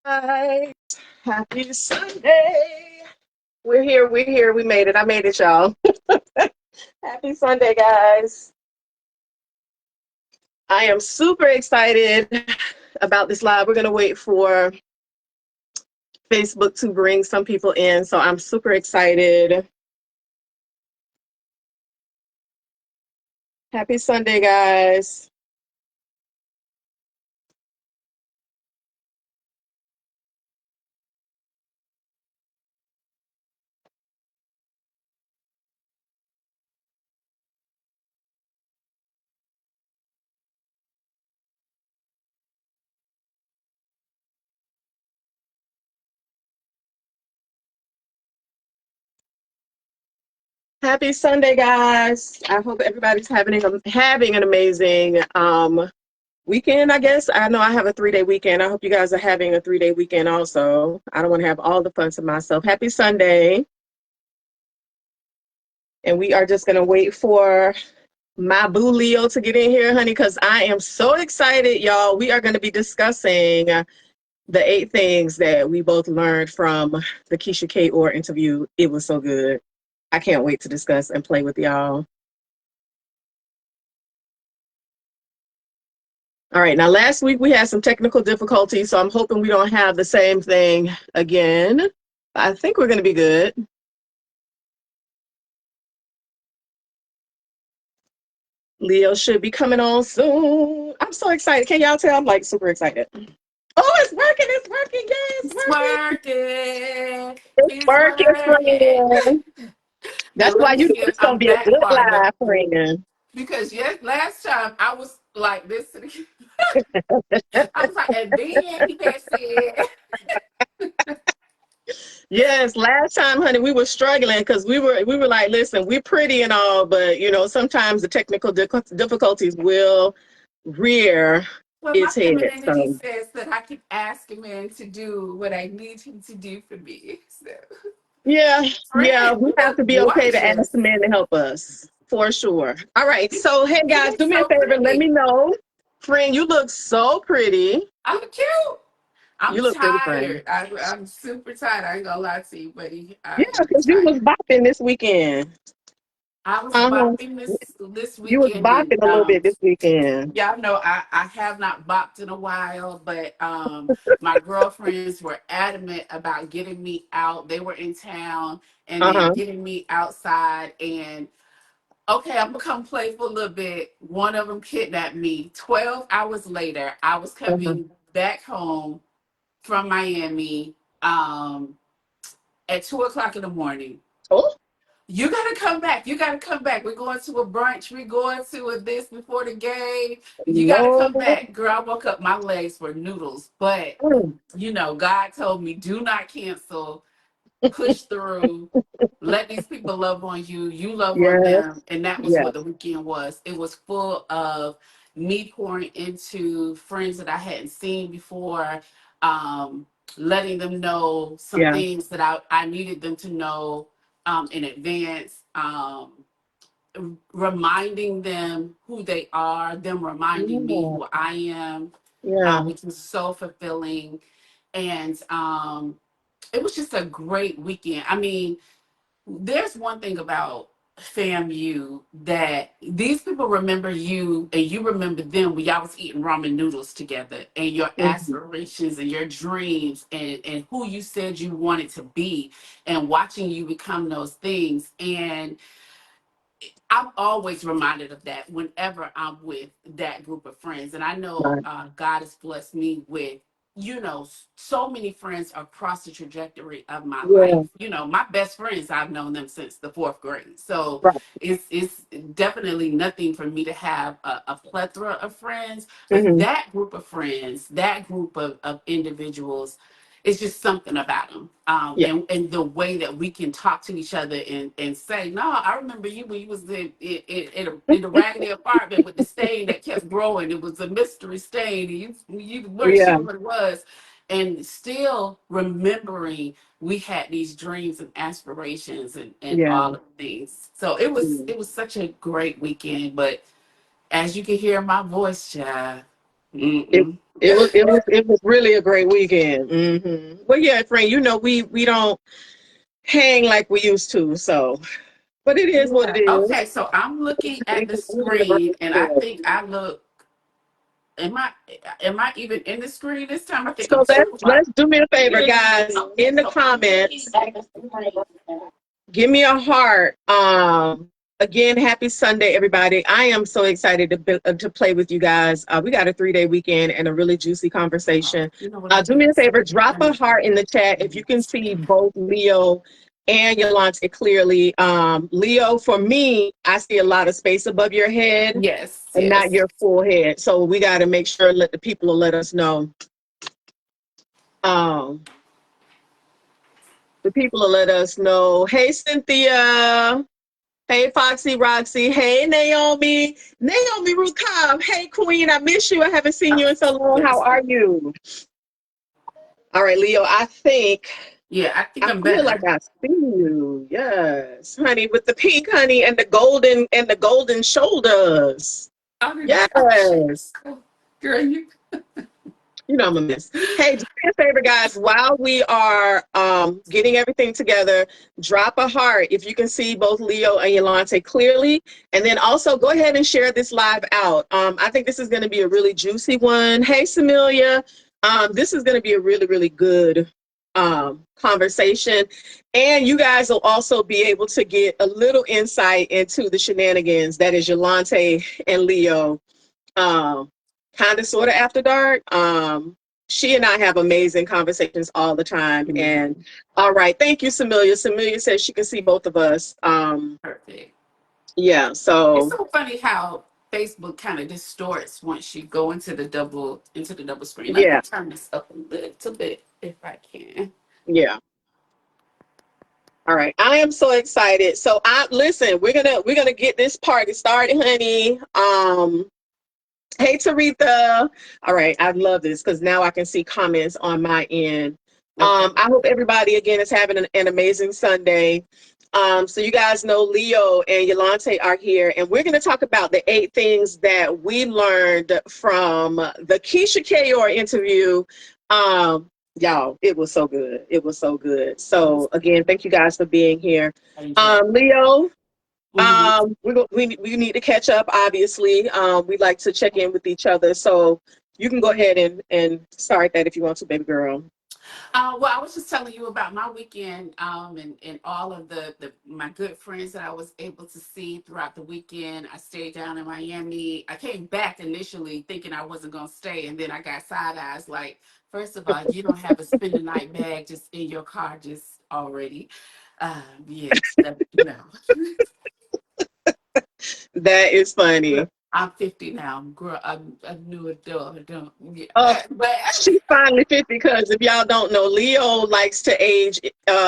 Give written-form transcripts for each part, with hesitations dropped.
Guys, happy Sunday. We're here, we made it. I made it, y'all. Happy Sunday, guys. I am super excited about this live. We're going to wait for Facebook to bring some people in, so I'm super excited. Happy Sunday, guys. Happy Sunday, guys. I hope everybody's having an amazing weekend, I guess. I know I have a 3-day weekend. I hope you guys are having a 3-day weekend also. I don't want to have all the fun to myself. Happy Sunday. And we are just going to wait for my boo Leo to get in here, honey, because I am so excited, y'all. We are going to be discussing the 8 things that we both learned from the Keshia Ka'oir interview. It was so good. I can't wait to discuss and play with y'all. All right, now last week we had some technical difficulties, so I'm hoping we don't have the same thing again. I think we're going to be good. Leo should be coming on soon. I'm so excited. Can y'all tell? I'm like super excited. Oh, it's working. It's working. Yes, it's working. It's working, friend. That's why you know it's going to be a good live, friend. Because last time I was like this. I was like, and then he had said. Yes, last time, honey, we were struggling because we were like, listen, we're pretty and all, but you know, sometimes the technical difficulties will rear its My head. femininity says that I keep asking men to do what I need him to do for me. So. Yeah, Friend, we have to be okay to ask the man to help us for sure. All right, so hey guys, do me a favor, let me know. Friend, you look so pretty. I look cute. I'm you look tired. I'm super tired. I ain't gonna lie to you, buddy. Yeah, because you was bopping this weekend. I was bopping this weekend. You was bopping a little bit this weekend. Y'all know I have not bopped in a while, but my girlfriends were adamant about getting me out. They were in town and then getting me outside. And okay, I'm gonna come play for a little bit. One of them kidnapped me. 12 hours later, I was coming back home from Miami at 2:00 in the morning. Oh. You gotta come back. You gotta come back. We're going to a brunch. We're going to a this before the game. You gotta come back. Girl, I woke up, my legs were noodles. But, you know, God told me, do not cancel. Push through. Let these people love on you. You love on them. And that was what the weekend was. It was full of me pouring into friends that I hadn't seen before, letting them know some things that I needed them to know in advance, reminding them who they are, them reminding me who I am, which was so fulfilling. And it was just a great weekend. I mean, there's one thing about FAMU that these people remember you and you remember them when y'all was eating ramen noodles together, and your aspirations and your dreams and who you said you wanted to be, and watching you become those things. And I'm always reminded of that whenever I'm with that group of friends. And I know God has blessed me with, you know, so many friends across the trajectory of my life. You know, my best friends, I've known them since the 4th grade. So it's definitely nothing for me to have a plethora of friends. But that group of friends, that group of individuals, it's just something about them. And the way that we can talk to each other and say, no, I remember you when you was in a raggedy apartment with the stain that kept growing. It was a mystery stain. And you weren't sure what it was. And still remembering we had these dreams and aspirations and all of the things. So it was such a great weekend. But as you can hear my voice, child, It was really a great weekend. Well, yeah, friend, we don't hang like we used to, so but it is what it Yeah. is. Okay, so I'm looking at the It's really a screen, and I great think I look. Am I am I even in the screen this time? I think I'm So too. let's do me a favor, guys. In the comments, give me a heart. Again, happy Sunday, everybody. I am so excited to play with you guys. We got a 3-day weekend and a really juicy conversation. You know what I Do do? me a favor, drop a heart in the chat if you can see both Leo and Yulante clearly. Leo, for me, I see a lot of space above your head Yes, and not yes. your full head. So we got to make sure let the people let us know. Um, the people will let us know. Hey, Cynthia. Hey, Foxy Roxy. Hey, Naomi. Naomi Ruth Cobb. Hey, Queen. I miss you. I haven't seen you in so long. How are you? All right, Leo. Yeah, I think I I'm feel like better. I see you. Yes, honey, with the pink honey and the golden shoulders. Oh my Yes. gosh. Girl, you. You know I'm a mess. Hey, do me a favor, guys. While we are getting everything together, drop a heart if you can see both Leo and Yulante clearly. And then also go ahead and share this live out. I think this is going to be a really juicy one. Hey, Samilia. This is going to be a really, really good conversation. And you guys will also be able to get a little insight into the shenanigans that is Yulante and Leo um, kind of sort of after dark. She and I have amazing conversations all the time. And all right, thank you, Samilia. Samilia says she can see both of us. Perfect. Yeah, It's so so funny how Facebook kind of distorts once you go into the double screen. Let me yeah, turn this up a little bit if I can. yeah. All right, I am so excited. So I listen. We're gonna get this party started, honey. Hey, Taretha. All right, I love this because now I can see comments on my end. Okay. I hope everybody again is having an amazing Sunday. So you guys know Leo and Yulante are here, and we're going to talk about the 8 things that we learned from the Keshia Ka'oir interview. Y'all, it was so good. It was so good. So again, thank you guys for being here. I enjoy it. Leo, Mhm. we need to catch up, obviously. We like to check in with each other. So you can go ahead and start that if you want to, baby girl. Well, I was just telling you about my weekend, and all of the my good friends that I was able to see throughout the weekend. I stayed down in Miami. I came back initially thinking I wasn't gonna stay, and then I got side eyes. Like, first of all, you don't have a spend the night bag just in your car just already. Yes, That is Look, funny. I'm 50 now. Girl, I'm a new adult. Don't, yeah. Oh, But she's finally 50 because if y'all don't know, Leo likes to age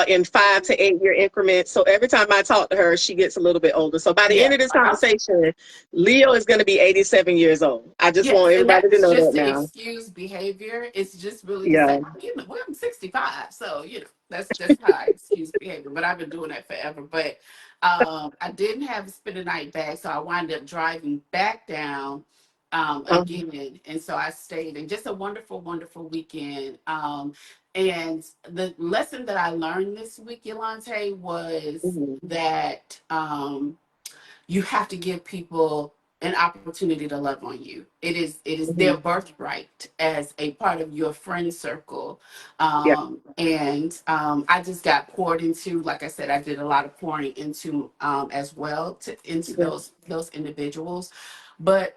in 5 to 8 year increments. So every time I talk to her, she gets a little bit older. So by the yeah, end of this conversation, Leo is going to be 87 years old. I just want yes, and everybody to that's know that just the now. excuse behavior. It's just really to Yeah. say, well, I'm 65, so that's how I excuse behavior. But I've been doing that forever. But I didn't have a spend the night bag, so I wound up driving back down again, and so I stayed. And just a wonderful, wonderful weekend. And the lesson that I learned this week, Yolante, was Mhm. that. You have to give people an opportunity to love on you. It is Mhm. their birthright as a part of your friend circle. Yeah, And I just got poured into. Like I said, I did a lot of pouring into as well into yeah. those individuals. But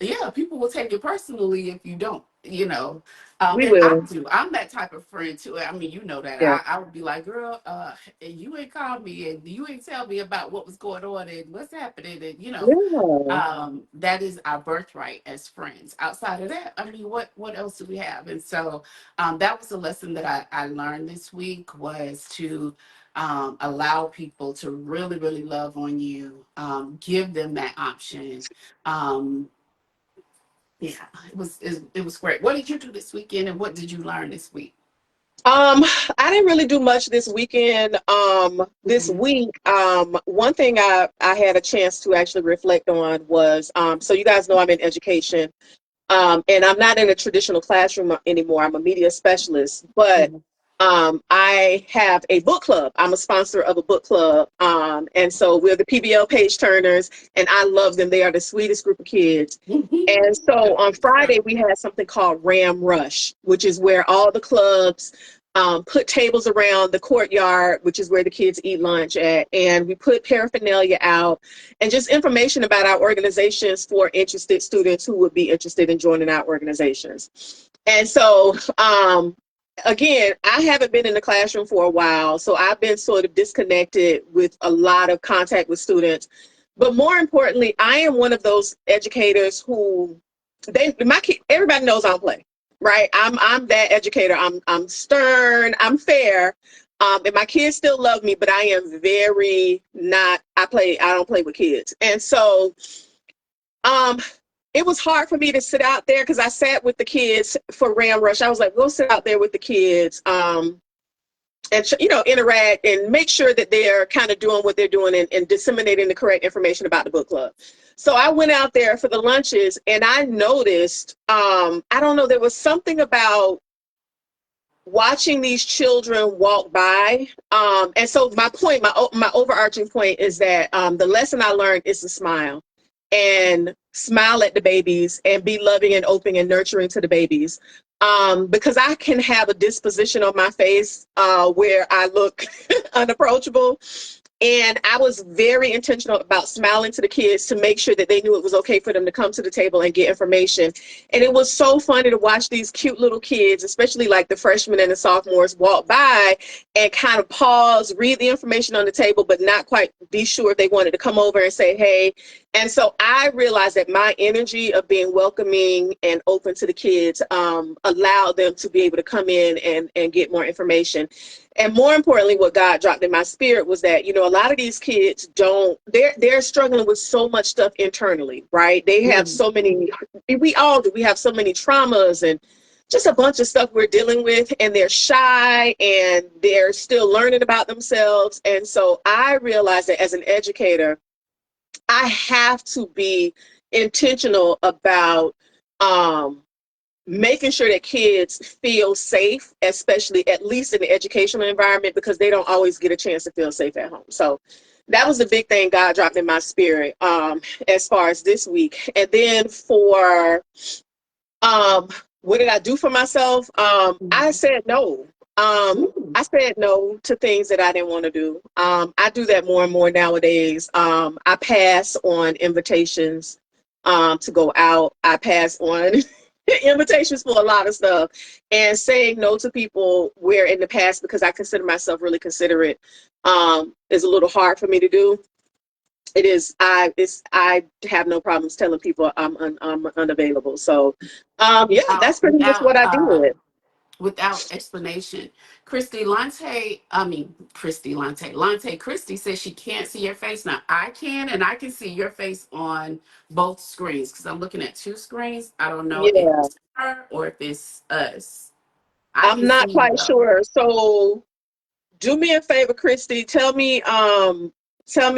yeah, people will take it personally if you don't. We And I will. do. I'm that type of friend too. I mean, you know that. Yeah. I would be like, girl, and you ain't called me and you ain't tell me about what was going on and what's happening. And Yeah. that is our birthright as friends. Outside of that, I mean, what else do we have? And so that was a lesson that I learned this week, was to allow people to really, really love on you, give them that option. Um, yeah, it was great. What did you do this weekend, and what did you learn this week? I didn't really do much this weekend. This Mhm. week, one thing I had a chance to actually reflect on was, so you guys know I'm in education. And I'm not in a traditional classroom anymore. I'm a media specialist, but Mhm. I have a book club. I'm a sponsor of a book club. And so we're the PBL page turners, and I love them. They are the sweetest group of kids. And so on Friday, we had something called Ram Rush, which is where all the clubs put tables around the courtyard, which is where the kids eat lunch at. And we put paraphernalia out and just information about our organizations for interested students who would be interested in joining our organizations. And so, again, I haven't been in the classroom for a while, so I've been sort of disconnected with a lot of contact with students. But more importantly, I am one of those educators who everybody knows I don't play, right? I'm that educator. I'm stern. I'm fair. And my kids still love me, but I am very not. I don't play with kids, and so um, it was hard for me to sit out there because I sat with the kids for Ram Rush. I was like, we'll sit out there with the kids. And interact and make sure that they're kind of doing what they're doing and disseminating the correct information about the book club. So I went out there for the lunches and I noticed, I don't know, there was something about watching these children walk by. And so my overarching point is that the lesson I learned is to smile and smile at the babies and be loving and open and nurturing to the babies. Because I can have a disposition on my face where I look unapproachable. And I was very intentional about smiling to the kids to make sure that they knew it was okay for them to come to the table and get information. And it was so funny to watch these cute little kids, especially like the freshmen and the sophomores, walk by and kind of pause, read the information on the table, but not quite be sure if they wanted to come over and say, hey. And so I realized that my energy of being welcoming and open to the kids allowed them to be able to come in and get more information. And more importantly, what God dropped in my spirit was that, a lot of these kids they're struggling with so much stuff internally, right? They have Mhm. so many, we all do, we have so many traumas and just a bunch of stuff we're dealing with, and they're shy and they're still learning about themselves. And so I realized that as an educator, I have to be intentional about, making sure that kids feel safe, especially at least in the educational environment, because they don't always get a chance to feel safe at home. So that was the big thing God dropped in my spirit as far as this week. And then for um, what did I do for myself? I Mhm. said no. Mhm. I said no to things that I didn't want to do. I do that more and more nowadays. I pass on invitations to go out. I pass on invitations for a lot of stuff, and saying no to people where in the past, because I consider myself really considerate, is a little hard for me to do. It is. I have no problems telling people I'm unavailable. So, yeah, Without that's pretty much what I did. without explanation. Christy says she can't see your face. Now I can, and I can see your face on both screens because I'm looking at two screens. I don't know if Yeah, it's her or if it's us. I I'm can see not you quite though. sure. So, do me a favor, Christy. Tell me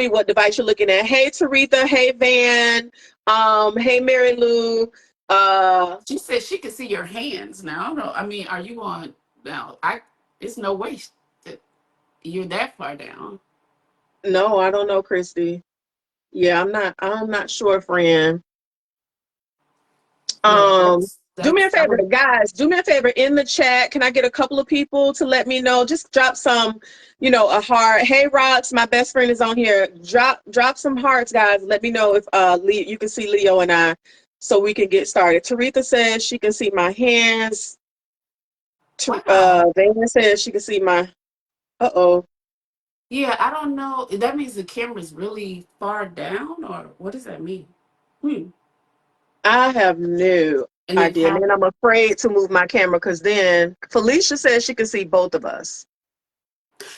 what device you're looking at. Hey, Taretha. Hey, Van. Hey, Mary Lou. She says she can see your hands now. I don't know. I mean, are you on now? It's no way that you're that far down. No, I don't know, Christy. Yeah, I'm not sure, friend. No, Um, that's do me a that's I favor, would. guys. Do me a favor in the chat. Can I get a couple of people to let me know? Just drop some, a heart. Hey, Rox, my best friend is on here. Drop some hearts, guys. Let me know if you can see Leo and I, so we can get started. Taretha says she can see my hands. Wow. Dana says she can see my. Uh-oh. Yeah, I don't know. That means the camera's really far down, or what does that mean? Hmm. I have no And then idea. And how then I'm afraid to move my camera because then Felicia says she can see both of us.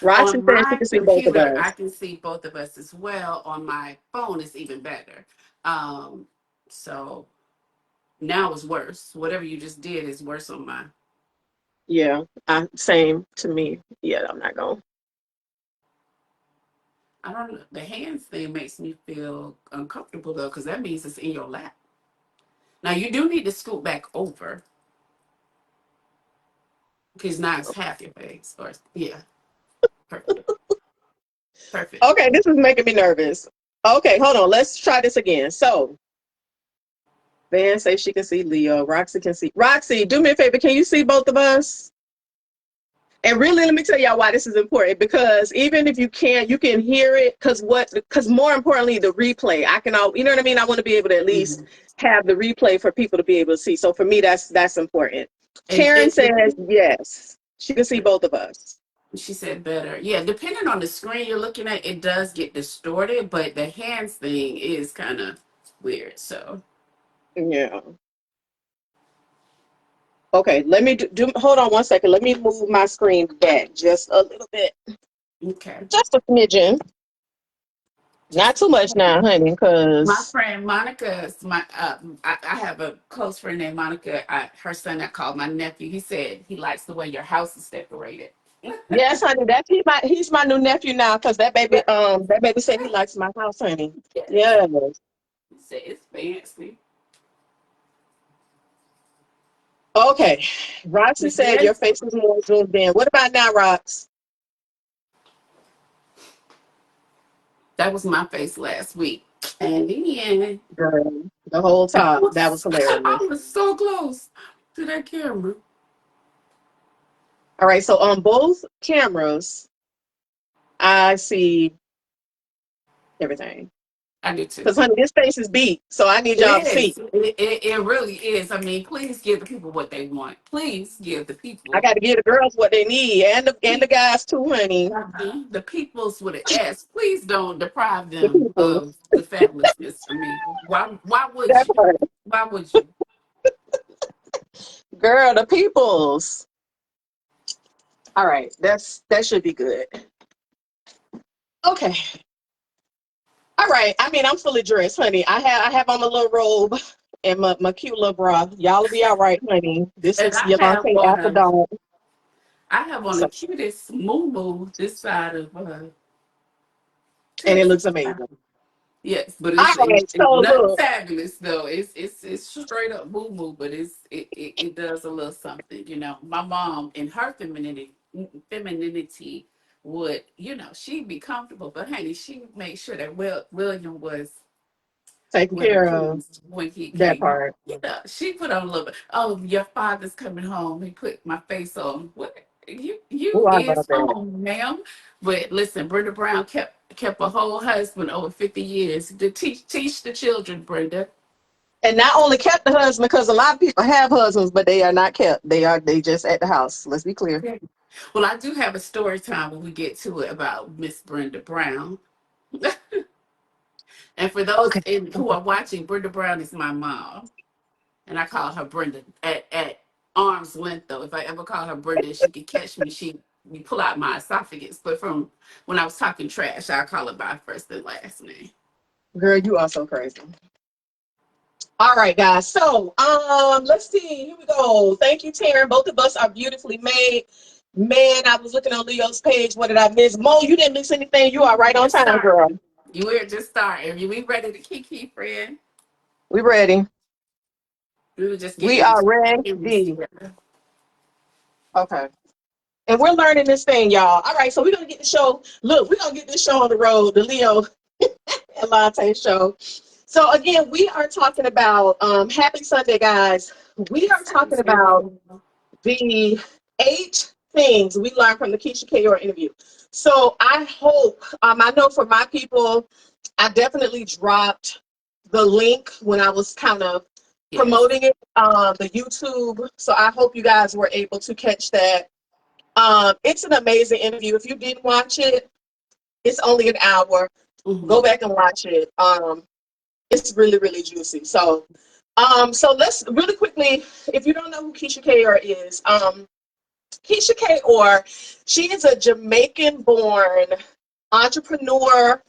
Roxy on says she my can see both of computer I us. can see both of us as well. On my phone it's even better. Um, so now it's worse. Whatever you just did is worse on my. Yeah, same to me. Yeah, I'm not going. I don't know. The hands thing makes me feel uncomfortable though, because that means it's in your lap. Now you do need to scoot back over because now it's half your face. Or yeah, perfect, perfect. Okay, this is making me nervous. Okay, hold on. Let's try this again. So, Van says she can see Leo. Roxy can see. Roxy, do me a favor. Can you see both of us? And really, let me tell y'all why this is important, because even if you can't, you can hear it. Because more importantly, the replay. I can all, you know what I mean? I want to be able to at least Mhm. have the replay for people to be able to see. So for me, that's important. And Karen it says yes, she can see both of us. she said better. Yeah, depending on the screen you're looking at, it does get distorted, but the hands thing is kind of weird. So Yeah. Okay, let me hold on one second. Let me move my screen back just a little bit. okay. Just a smidgen. Not Just too much now, honey, my because friend Monica, I have a close friend named Monica. Her son, I called my nephew. He said he likes the way your house is decorated. yes, honey, he's my new nephew now, because Yeah. that baby said he likes my house, honey. Yes. Yes. He said it's fancy. Okay. Roxy You said your good? face is more zoomed in. What about now, Rox? That was my face last week. And then Girl, the whole top. That was I hilarious. was so close to that camera. All right, so on both cameras, I see everything. I do too. Because, honey, this face is beat, so I need It y'all to see. is. It really is. I mean, please give the people what they want. Please give the I people. got to give the girls what they need, and the guys too, honey. The peoples with an S. Please don't deprive The them people. of the fabulousness for me. Why would That you? part. Why would you? Girl, the peoples. All right, that should be good. Okay. All right. I mean, I'm fully dressed, honey. I have on my little robe and my cute little bra. Y'all will be all right, honey. This And is Yulante after dark. I have on the So, cutest moo this side of and it Texas. looks amazing. Yes, but All right. it's So nothing look, fabulous though. It's straight up moo, but it does a little something. You know, my mom in her femininity would, she'd be comfortable, but honey, she made sure that William was taking well care of pleased when he that came home. part. She put on a little bit. Oh, your father's coming home. He put my face on. What Oh, you I love is that. home, ma'am. But listen, Brenda Brown kept a whole husband over 50 years to teach the children, Brenda. And not only kept the husband, because a lot of people have husbands, but they are not kept. They just at the house. Let's be clear. Yeah. Well, I do have a story time when we get to it about Miss Brenda Brown. And for those Okay. who are watching, Brenda Brown is my mom. And I call her Brenda at arm's length. Though, if I ever call her Brenda, she could catch me. She you pull out my esophagus. But from when I was talking trash, I call her by first and last name. Girl, you are so crazy. All right, guys. So, let's see. Here we go. Thank you, Taryn. Both of us are beautifully made. Man, I was looking on Leo's page. What did I miss? Mo, you didn't miss anything. You are right on Just time, start. girl. You were just starting. We ready to kiki, friend. We ready. We were just We getting are these cameras ready. together. Okay. And we're learning this thing, y'all. All right, so we're gonna get the show. Look, we're gonna get this show on the road, the Leo and Latte show. So again, we are talking about happy Sunday, guys. We are Happy talking about Sunday. the 8 things we learned from the Keshia Ka'oir interview. So I hope, I know for my people, I definitely dropped the link when I was kind of Yes. promoting it, the YouTube. So I hope you guys were able to catch that. It's an amazing interview. If you didn't watch it, it's only an hour. Go Mm-hmm. back and watch it. It's really, really juicy. So let's really quickly, if you don't know who Keshia Ka'oir is, Keshia Ka'oir, she is a Jamaican-born entrepreneur,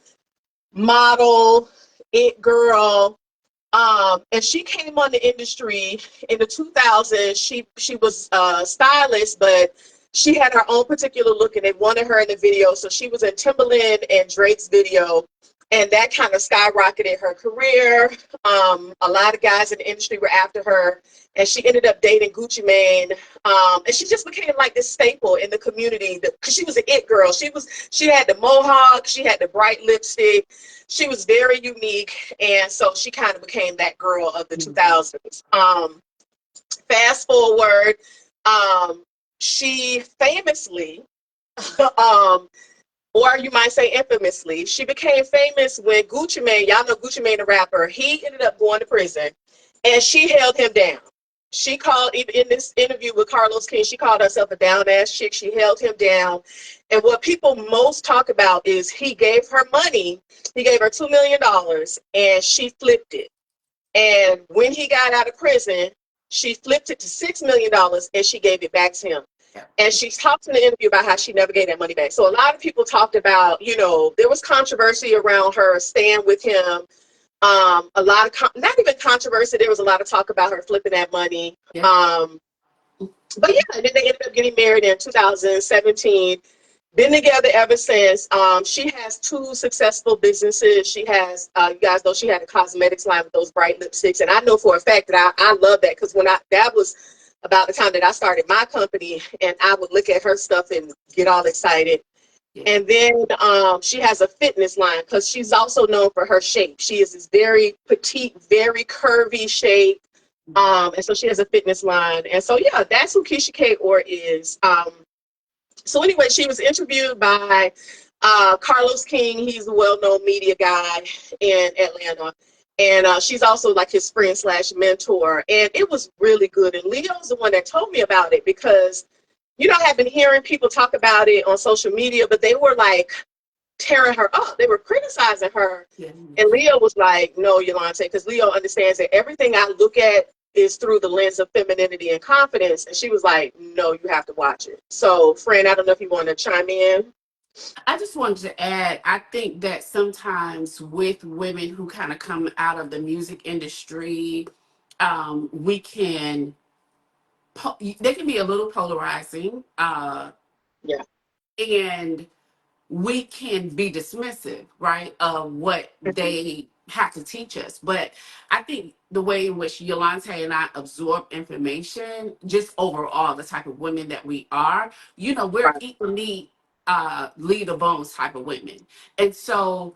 model, it girl, and she came on the industry in the 2000s. She was a stylist, but she had her own particular look, and they wanted her in the video. So she was in Timberland and Drake's video, and that kind of skyrocketed her career. A lot of guys in the industry were after her, and she ended up dating Gucci Mane. And she just became like this staple in the community because she was an it girl. She had the mohawk, she had the bright lipstick. She was very unique, and so she kind of became that girl of the 2000s. Fast forward, she famously, or you might say infamously, she became famous when Gucci Mane, y'all know Gucci Mane, the rapper, he ended up going to prison, and she held him down. She called, even in this interview with Carlos King, she called herself a down-ass chick. She held him down. And what people most talk about is he gave her money. He gave her $2 million, and she flipped it. And when he got out of prison, she flipped it to $6 million, and she gave it back to him. And she talked in the interview about how she never gave that money back. So a lot of people talked about, there was controversy around her staying with him. A lot of, not even controversy, there was a lot of talk about her flipping that money. Yeah. But yeah, and then they ended up getting married in 2017. Been together ever since. She has 2 successful businesses. She has, you guys know she had a cosmetics line with those bright lipsticks. And I know for a fact that I love that, because that was about the time that I started my company, and I would look at her stuff and get all excited. Yeah. And then she has a fitness line, because she's also known for her shape. She is this very petite, very curvy shape. And so she has a fitness line. And so, yeah, that's who Keshia Ka'oir is. So anyway, she was interviewed by Carlos King. He's a well-known media guy in Atlanta. And she's also like his friend / mentor. And it was really good. And Leo's the one that told me about it, because, I have been hearing people talk about it on social media, but they were like tearing her up. They were criticizing her. Yeah. And Leo was like, no, Yulante, because Leo understands that everything I look at is through the lens of femininity and confidence. And she was like, no, you have to watch it. So, friend, I don't know if you want to chime in. I just wanted to add, I think that sometimes with women who kind of come out of the music industry, they can be a little polarizing. Yeah. And we can be dismissive, right, of what they have to teach us. But I think the way in which Yulante and I absorb information, just overall, the type of women that we are, we're right. Equally lead the bones type of women. And so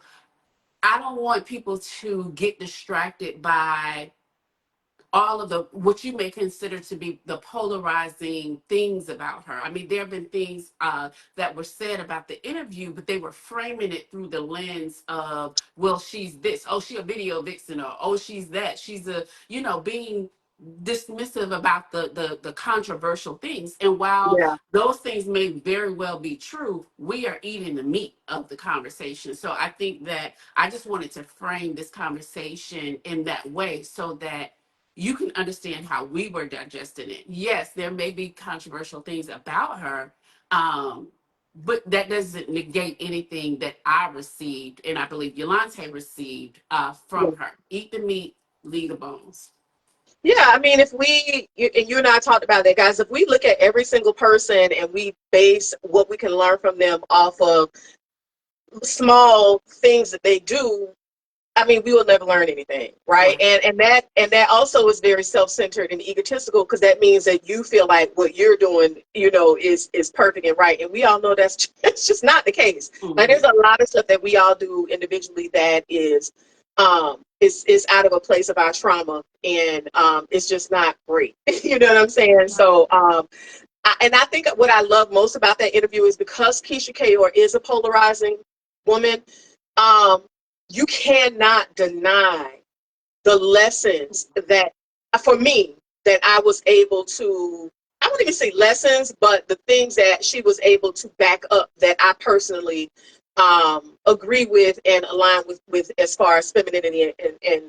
I don't want people to get distracted by all of what you may consider to be the polarizing things about her. I mean, there have been things that were said about the interview, but they were framing it through the lens of, well, she's this, oh, she's a video vixen, or oh, she's that, she's being dismissive about the controversial things. And while those things may very well be true, we are eating the meat of the conversation. So I think that I just wanted to frame this conversation in that way, so that you can understand how we were digesting it. Yes, there may be controversial things about her, but that doesn't negate anything that I received, and I believe Yulante received from her. Eat the meat, leave the bones. Yeah, I mean, you and I talked about that, guys, if we look at every single person and we base what we can learn from them off of small things that they do, I mean, we will never learn anything, right? And that also is very self-centered and egotistical, because that means that you feel like what you're doing, is perfect and right. And we all know it's just not the case. Mm-hmm. Like, there's a lot of stuff that we all do individually that is out of a place of our trauma, and it's just not great. You know what I'm saying? So I think what I love most about that interview is because Keshia Ka'oir is a polarizing woman. You cannot deny the lessons that, for me, that I was able to, I wouldn't even say lessons, but the things that she was able to back up that I personally agree with and align with as far as femininity and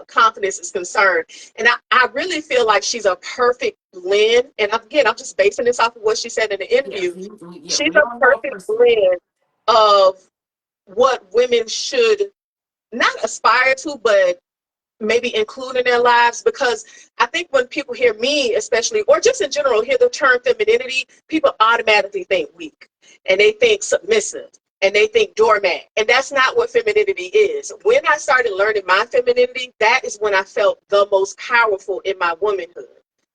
confidence is concerned. And I really feel like she's a perfect blend. And again, I'm just basing this off of what she said in the interview. She's a perfect blend of what women should not aspire to, but maybe include in their lives. Because I think when people hear me, especially, or just in general, hear the term femininity, people automatically think weak, and they think submissive. and they think doormat. And that's not what femininity is. When I started learning my femininity, that is when I felt the most powerful in my womanhood.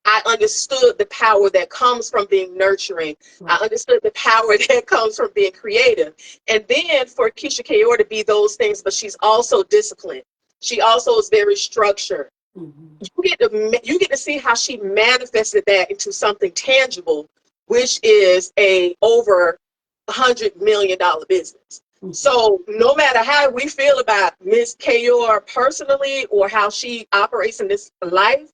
I understood the power that comes from being nurturing. I understood the power that comes from being creative. And then for Keshia Ka'oir to be those things, but she's also disciplined. She also is very structured. You get to see how she manifested that into something tangible, which is a over $100 million business. So no matter how we feel about Miss Ka'oir personally or how she operates in this life,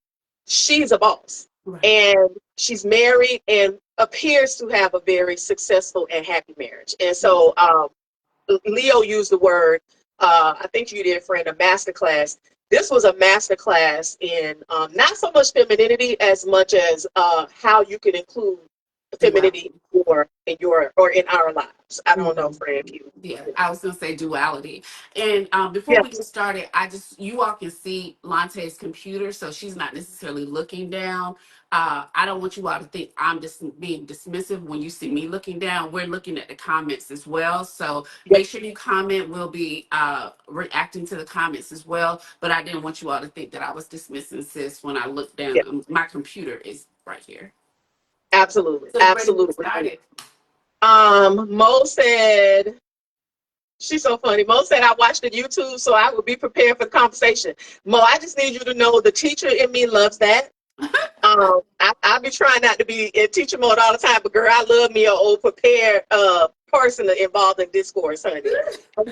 she's a boss. And she's married and appears to have a very successful and happy marriage. And so Leo used the word, I think you did, friend, a masterclass. This was a masterclass in not so much femininity as much as how you can include femininity in our lives. I don't know, Fran, if you. Yeah, I was gonna say duality. And before Yeah, we get started, you all can see Lante's computer, so she's not necessarily looking down. I don't want you all to think I'm just being dismissive when you see me looking down. We're looking at the comments as well, so yeah, make sure you comment. We'll be reacting to the comments as well. But I didn't want you all to think that I was dismissing sis when I look yeah, down. My computer is right here. absolutely, So you ready to get absolutely. started? Mo said, she's so funny. Mo said, I watched the YouTube so I would be prepared for the conversation. Mo, I just need you to know the teacher in me loves that. I be trying not to be in teacher mode all the time, but girl, I love me an old prepared person involved in discourse, honey.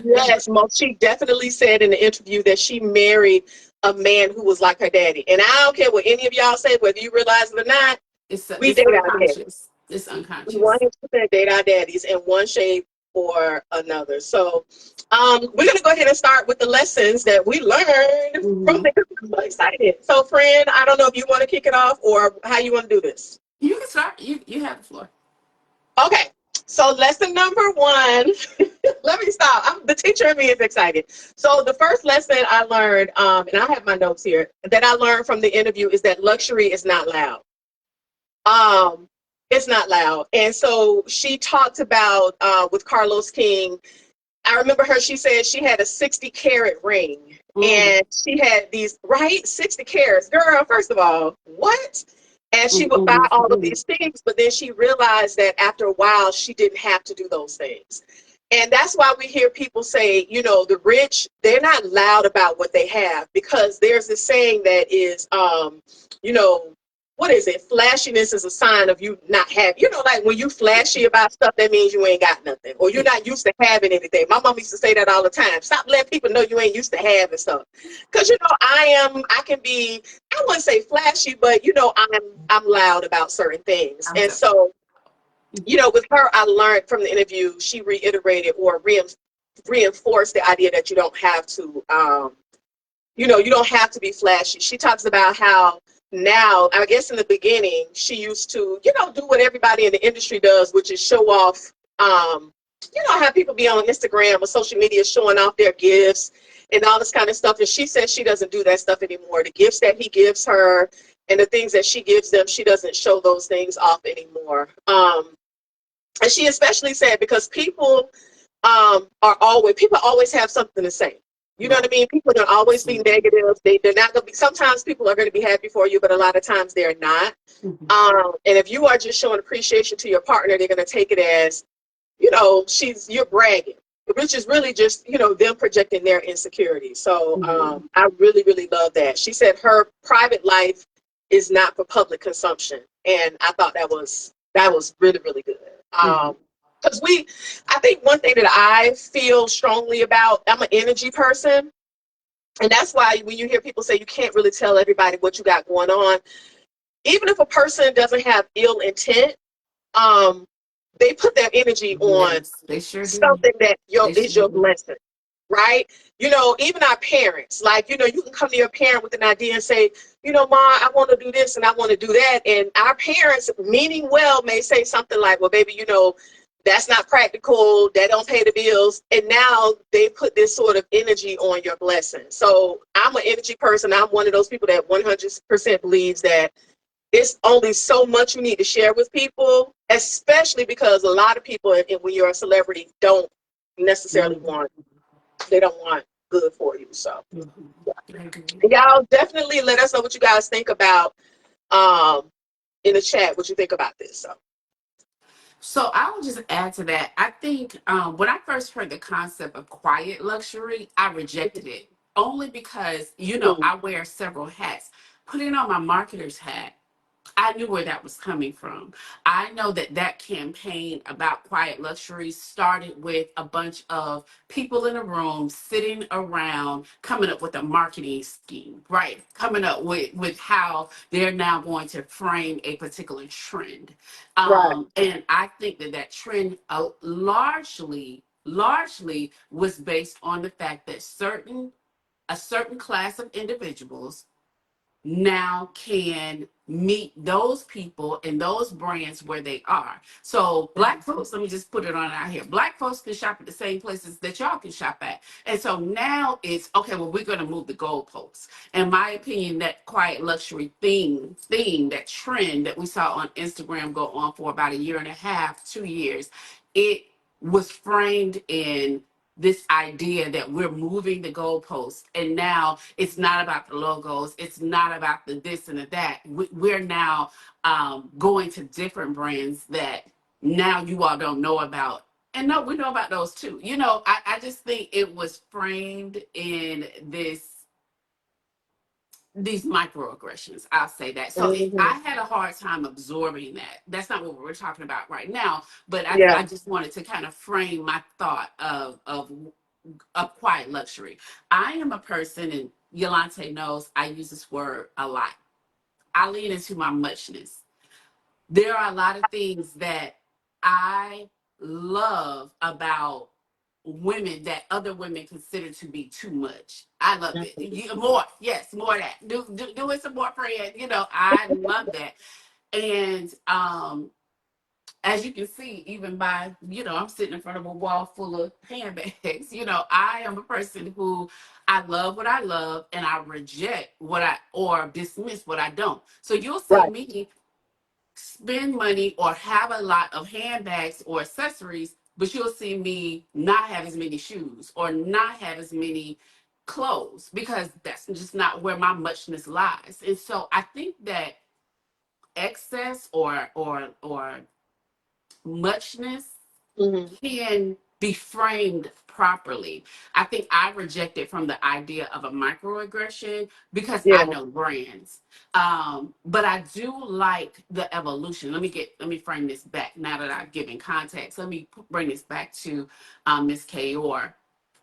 Yes, Mo, she definitely said in the interview that she married a man who was like her daddy. And I don't care what any of y'all say, whether you realize it or not, we It's date our daddies. unconscious. It's We unconscious. 100% date our daddies in one shape or another. So we're going to go ahead and start with the lessons that we learned from the. I'm so excited. So, friend, I don't know if you want to kick it off or how you want to do this. You can start. You have the floor. Okay. So, lesson number one. Let me stop. The teacher in me is excited. So, the first lesson I learned, and I have my notes here, that I learned from the interview is that luxury is not loud. It's not loud. And so she talked about with Carlos King. I remember her, she said she had a 60 carat ring and she had these, right? 60 carats. Girl, first of all, what? And she would buy all of these things, but then she realized that after a while, she didn't have to do those things. And that's why we hear people say, you know, the rich, they're not loud about what they have, because there's this saying that is, you know, what is it? Flashiness is a sign of you not having, you know, like when you flashy about stuff, that means you ain't got nothing or you're not used to having anything. My mom used to say that all the time. Stop letting people know you ain't used to having stuff. Because, you know, I can be, I wouldn't say flashy, but, you know, I'm loud about certain things. And so, you know, with her, I learned from the interview, she reiterated or reinforced the idea that you don't have to, you know, you don't have to be flashy. She talks about how now, I guess in the beginning, she used to, you know, do what everybody in the industry does, which is show off, you know, how people be on Instagram or social media showing off their gifts and all this kind of stuff. And she says she doesn't do that stuff anymore. The gifts that he gives her and the things that she gives them, she doesn't show those things off anymore. And she especially said because people people always have something to say. You know what I mean? People are going to always be negative. They're not going to be, sometimes people are going to be happy for you, but a lot of times they're not. And if you are just showing appreciation to your partner, they're going to take it as, you know, you're bragging, which is really just, you know, them projecting their insecurities. So I really, really love that. She said her private life is not for public consumption. And I thought that was really, really good. Because I think one thing that I feel strongly about, I'm an energy person. And that's why when you hear people say you can't really tell everybody what you got going on, even if a person doesn't have ill intent, they put their energy on They sure do. something that is your blessing, right? You know, even our parents, like, you know, you can come to your parent with an idea and say, you know, Ma, I want to do this and I want to do that. And our parents, meaning well, may say something like, well, baby, you know, that's not practical. That don't pay the bills. And now they put this sort of energy on your blessing. So I'm an energy person. I'm one of those people that 100% believes that it's only so much you need to share with people, especially because a lot of people, and when you're a celebrity, don't necessarily Mhm. want. They don't want good for you. So Mhm. I agree. y'all definitely let us know what you guys think about in the chat. What you think about this? So. So I will just add to that. I think when I first heard the concept of quiet luxury, I rejected it only because, Mhm. I wear several hats. Putting on my marketer's hat, I knew where that was coming from. I know that that campaign about quiet luxury started with a bunch of people in a room sitting around coming up with a marketing scheme, right? Coming up with how they're now going to frame a particular trend. Right. And I think that that trend largely was based on the fact that a certain class of individuals now can meet those people and those brands where they are. So black folks, let me just put it on out here. Black folks can shop at the same places that y'all can shop at. And so now it's okay, well, we're gonna move the goalposts. In my opinion, that quiet luxury theme, that trend that we saw on Instagram go on for about a year and a half, 2 years, it was framed in this idea that we're moving the goalposts, and now it's not about the logos, it's not about the this and the that. We're now going to different brands that now you all don't know about, and no, we know about those too. I just think it was framed in these microaggressions. I'll say that. So Mhm. I had a hard time absorbing that. That's not what we're talking about right now, but Yeah. I just wanted to kind of frame my thought of quiet luxury. I am a person, and Yulante knows I use this word a lot. I lean into my muchness. There are a lot of things that I love about women that other women consider to be too much. I love it. Mhm. More, yes, more of that. Do it some more, friend. I love that. And as you can see, even by, I'm sitting in front of a wall full of handbags. I am a person who I love what I love and I reject or dismiss what I don't. So you'll see Right. me spend money or have a lot of handbags or accessories, but you'll see me not have as many shoes or not have as many clothes because that's just not where my muchness lies. And so I think that excess or muchness Mhm. can be framed properly. I think I reject it from the idea of a microaggression because I Yeah. know brands. But I do like the evolution. Let me frame this back now that I've given context. Let me bring this back to Miss Ka'oir.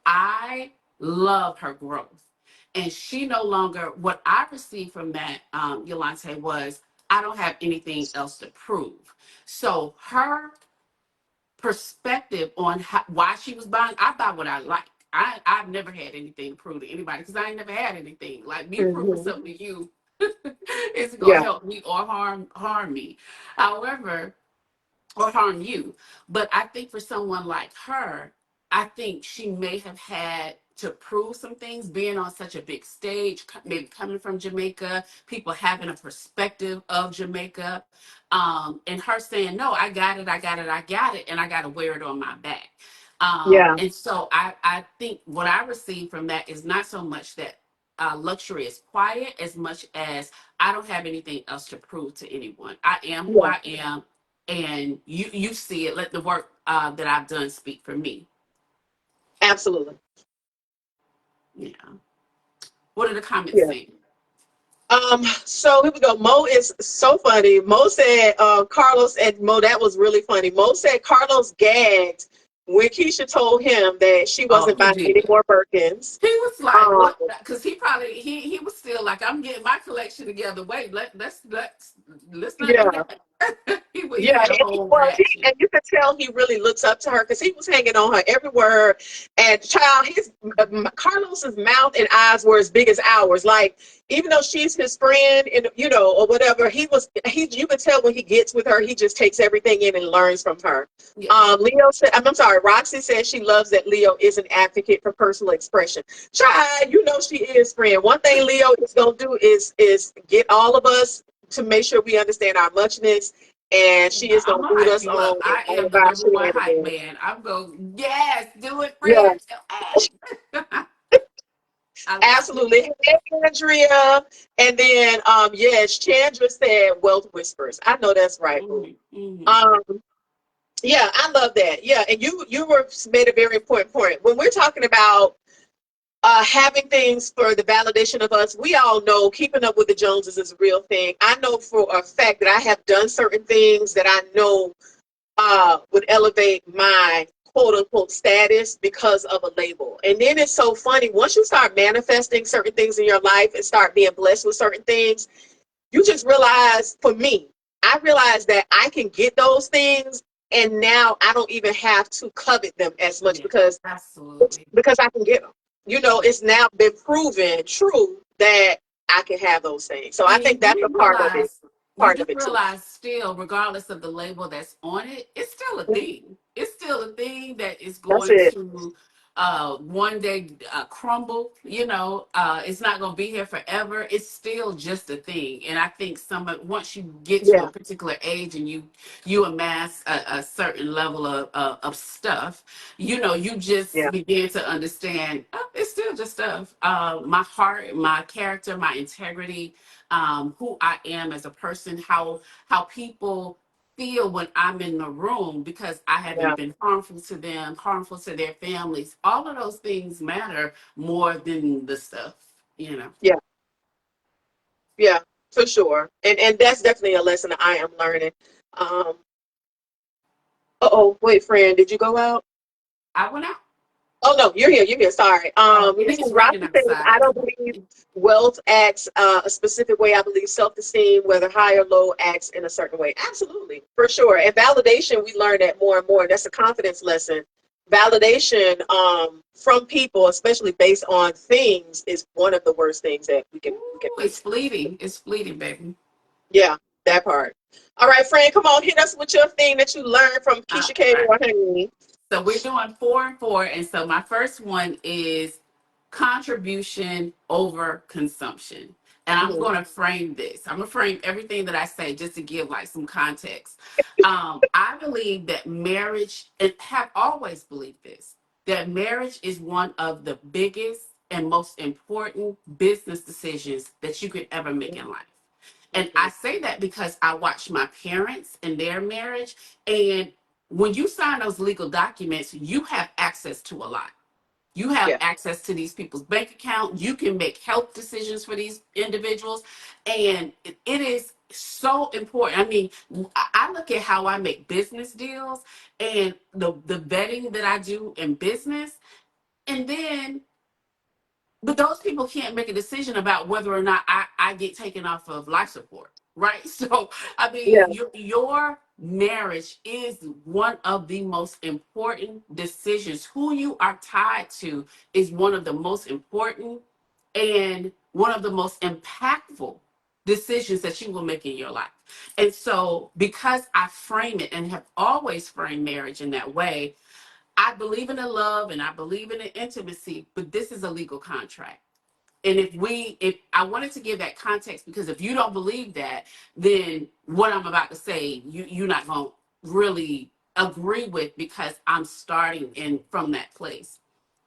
I love her growth. And she no longer, what I received from that, Yolante, was I don't have anything else to prove. So her perspective on why she was buying. I buy what I like. I've never had anything to prove to anybody because I ain't never had anything. Like me proving Mhm. something to you isn't gonna Yeah. help me or harm me. However, or harm you. But I think for someone like her, I think she may have had to prove some things, being on such a big stage, maybe coming from Jamaica, people having a perspective of Jamaica, and her saying, "No, I got it, I got it, I got it, and I got to wear it on my back." Yeah. And so I think what I received from that is not so much that luxury is quiet as much as I don't have anything else to prove to anyone. I am who Yeah. I am, and you see it. Let the work that I've done speak for me. Absolutely. Yeah. What are the comments Yeah. saying? So here we go. Mo is so funny. Mo said, Carlos and Mo, that was really funny. Mo said Carlos gagged when Keisha told him that she Oh, wasn't he buying any did. more Birkins. He was like, Um, "What?" Because he probably he was still like, "I'm getting my collection together. Wait, let's not do yeah. that." He Yeah, had a and he whole was. reaction. And you could tell he really looks up to her because he was hanging on her every word. And child, Carlos's mouth and eyes were as big as ours. Like even though she's his friend, and or whatever, he. You could tell when he gets with her, he just takes everything in and learns from her. Yeah, Leo said, I'm sorry, Roxy says she loves that Leo is an advocate for personal expression. Child, she is, friend. One thing Leo is gonna do is get all of us to make sure we understand our muchness and she is I'm gonna gonna lead hype us you up. on in I all am of the our number one hype shenanigans. man. I'm going, yes, do it, Yeah, friend. Hey. I love it. absolutely. Hey, Andrea. And then yes, Chandra said wealth whispers. I know that's right, boo. Hmm. Hmm. Um, yeah, I love that. Yeah, and you were made a very important point. When we're talking about having things for the validation of us, we all know keeping up with the Joneses is a real thing. I know for a fact that I have done certain things that I know would elevate my quote unquote status because of a label. And then it's so funny once you start manifesting certain things in your life and start being blessed with certain things, you just realize, for me, I realize that I can get those things, and now I don't even have to covet them as much Yeah, because absolutely. I can get them. You know, Yeah. it's now been proven true that I can have those things. So I And think that's a part of it. you Part do of it too. realize still, regardless of the label that's on it, it's still a thing. It's still a thing that is That's going it. to one day crumble. It's not going to be here forever. It's still just a thing. And I think once you get to a Yeah. particular age and you amass a certain level of stuff, you just Yeah. begin to understand, oh, it's still just stuff. My heart, my character, my integrity, who I am as a person, how people feel when I'm in the room because I Yeah. haven't been harmful to them, harmful to their families. All of those things matter more than the stuff, you know. Yeah. Yeah. For sure. And that's definitely a lesson that I am learning. Um, oh, wait, friend, did you go out? I went out. Oh no, you're here. You're here. Sorry. Oh, Let me and see. it's Rocky raining says, I outside. don't believe wealth acts a specific way. I believe self-esteem, whether high or low, acts in a certain way. Absolutely, for sure. And validation, we learn that more and more. That's a confidence lesson. Validation from people, especially based on things, is one of the worst things that we can Ooh, it's face. fleeting. It's fleeting, baby. Yeah, that part. All right, friend, come on, hit us with your thing that you learned from All Keshia Ka'oir, right. honey. So we're doing 4 and 4. And so my first one is contribution over consumption. And I'm Mhm. going to frame this. I'm going to frame everything that I say just to give like some context. I believe that marriage, and have always believed this, that marriage is one of the biggest and most important business decisions that you could ever make in life. And I Mhm. say that because I watched my parents and their marriage. And when you sign those legal documents, you have access to a lot. You have Yeah, access to these people's bank account. You can make health decisions for these individuals. And it is so important. I mean, I look at how I make business deals and the vetting that I do in business. And then but those people can't make a decision about whether or not I get taken off of life support, right? So, I mean, yeah, your marriage is one of the most important decisions. Who you are tied to is one of the most important and one of the most impactful decisions that you will make in your life. And so, because I frame it and have always framed marriage in that way, I believe in the love and I believe in the intimacy, but this is a legal contract. And if I wanted to give that context, because if you don't believe that, then what I'm about to say, you're not going to really agree with because I'm starting in from that place.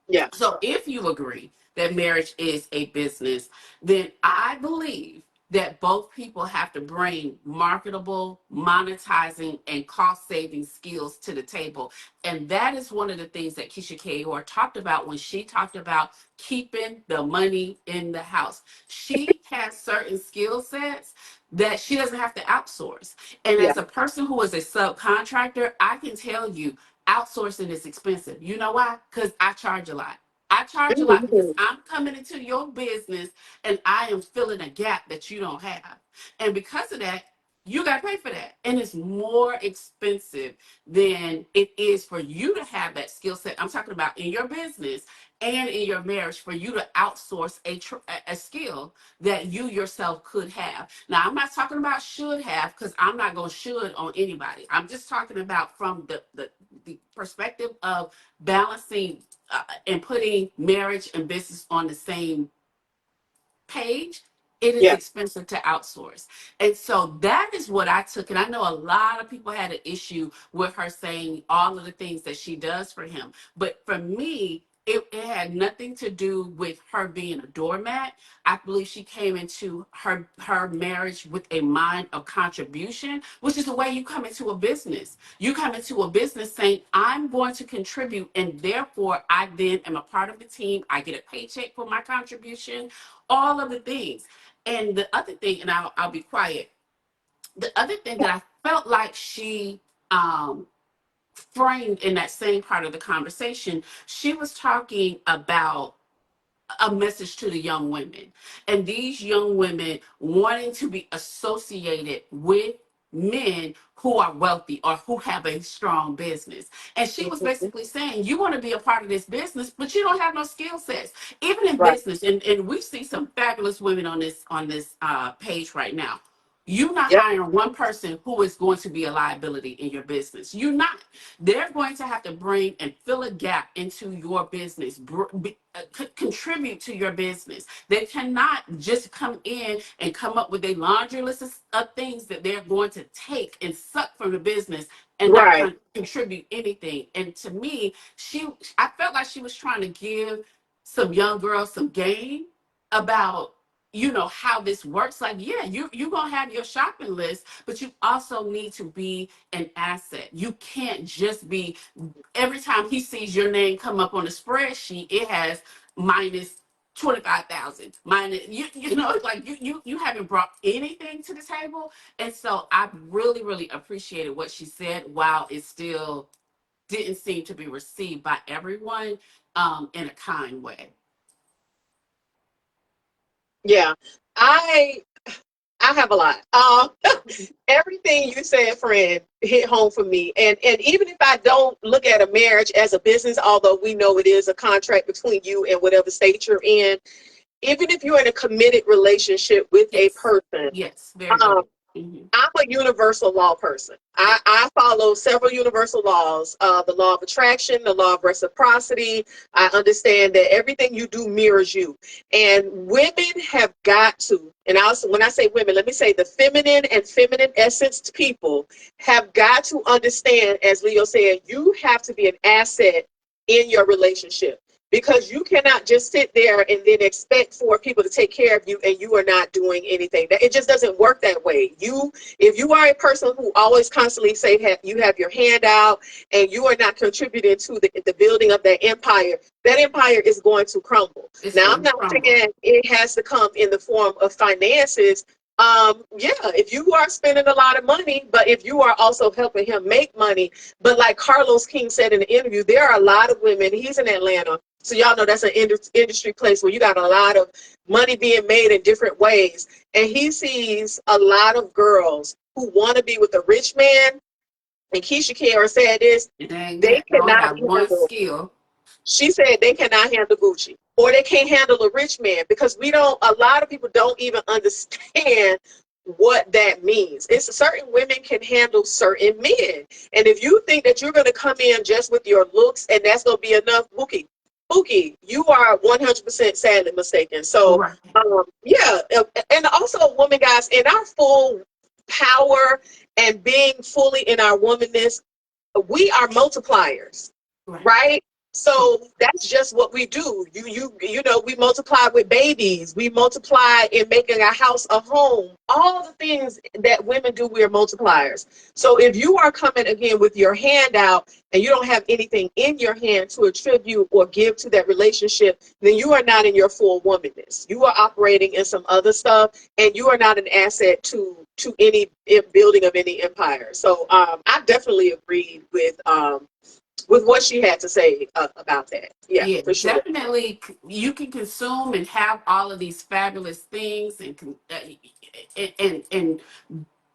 yeah, So if you agree that marriage is a business, then I believe that both people have to bring marketable, monetizing, and cost saving skills to the table. And that is one of the things that Keshia Ka'oir talked about when she talked about keeping the money in the house. She has certain skill sets that she doesn't have to outsource. And yeah. as a person who is a subcontractor, I can tell you outsourcing is expensive. You know why? Because I charge a lot. I charge a lot because Mhm. I'm coming into your business and I am filling a gap that you don't have. And because of that, you got to pay for that. And it's more expensive than it is for you to have that skill set. I'm talking about in your business and in your marriage for you to outsource a skill that you yourself could have. Now, I'm not talking about should have because I'm not going to should on anybody. I'm just talking about from the perspective of balancing and putting marriage and business on the same page. It is Yeah. expensive to outsource. And so that is what I took. And I know a lot of people had an issue with her saying all of the things that she does for him. But for me, it had nothing to do with her being a doormat. I believe she came into her marriage with a mind of contribution, which is the way you come into a business. You come into a business saying, I'm going to contribute, and therefore I then am a part of the team. I get a paycheck for my contribution, all of the things. And the other thing, and I'll be quiet. The other thing that I felt like she framed in that same part of the conversation, she was talking about a message to the young women, and these young women wanting to be associated with men who are wealthy or who have a strong business. And she was Mhm. basically saying, you want to be a part of this business, but you don't have no skill sets. Even in Right. business, and we see some fabulous women on this page right now. You're not Yep. hiring one person who is going to be a liability in your business. You're not. They're going to have to bring and fill a gap into your business, contribute to your business. They cannot just come in and come up with a laundry list of things that they're going to take and suck from the business and not Right. contribute anything. And to me, I felt like she was trying to give some young girls some game about, how this works. Like, yeah, you're gonna have your shopping list, but you also need to be an asset. You can't just be, every time he sees your name come up on the spreadsheet, it has minus 25,000 minus, like you haven't brought anything to the table. And so I really, really appreciated what she said, while it still didn't seem to be received by everyone in a kind way. Yeah. I I have a lot. Everything you said, friend, hit home for me. And even if I don't look at a marriage as a business, although we know it is a contract between you and whatever state you're in, even if you're in a committed relationship with a Yes. person, Yes. Very um, good. Hmm. I'm a universal law person. Yeah. I follow several universal laws, the law of attraction, the law of reciprocity. I understand that everything you do mirrors you. And women have got to, and also when I say women, let me say the feminine and feminine essenced people have got to understand, as Leo said, you have to be an asset in your relationship, because you cannot just sit there and then expect for people to take care of you and you are not doing anything. It just doesn't work that way. If you are a person who always constantly say you have your hand out and you are not contributing to the building of that empire is going to crumble. It's Now, I'm going to not crumble. saying it has to come in the form of finances. Yeah, if you are spending a lot of money, but if you are also helping him make money, but like Carlos King said in the interview, there are a lot of women, he's in Atlanta, so y'all know that's an industry place where you got a lot of money being made in different ways. And he sees a lot of girls who want to be with a rich man. And Keshia Ka'oir said this, It ain't they got, don't cannot have one handle, skill. she said they cannot handle Gucci, or they can't handle a rich man, because a lot of people don't even understand what that means. It's certain women can handle certain men. And if you think that you're going to come in just with your looks and that's going to be enough, Buki, you are 100% sadly mistaken. So, Right. yeah. And also, woman, guys, in our full power and being fully in our womanness, we are multipliers, Right. right? So that's just what we do. We multiply with babies. We multiply in making a house a home. All the things that women do, we are multipliers. So if you are coming again with your hand out and you don't have anything in your hand to attribute or give to that relationship, then you are not in your full womanness. You are operating in some other stuff, and you are not an asset to any building of any empire. So I definitely agreed with what she had to say about that. Yeah, Yeah, for sure. definitely. You can consume and have all of these fabulous things, and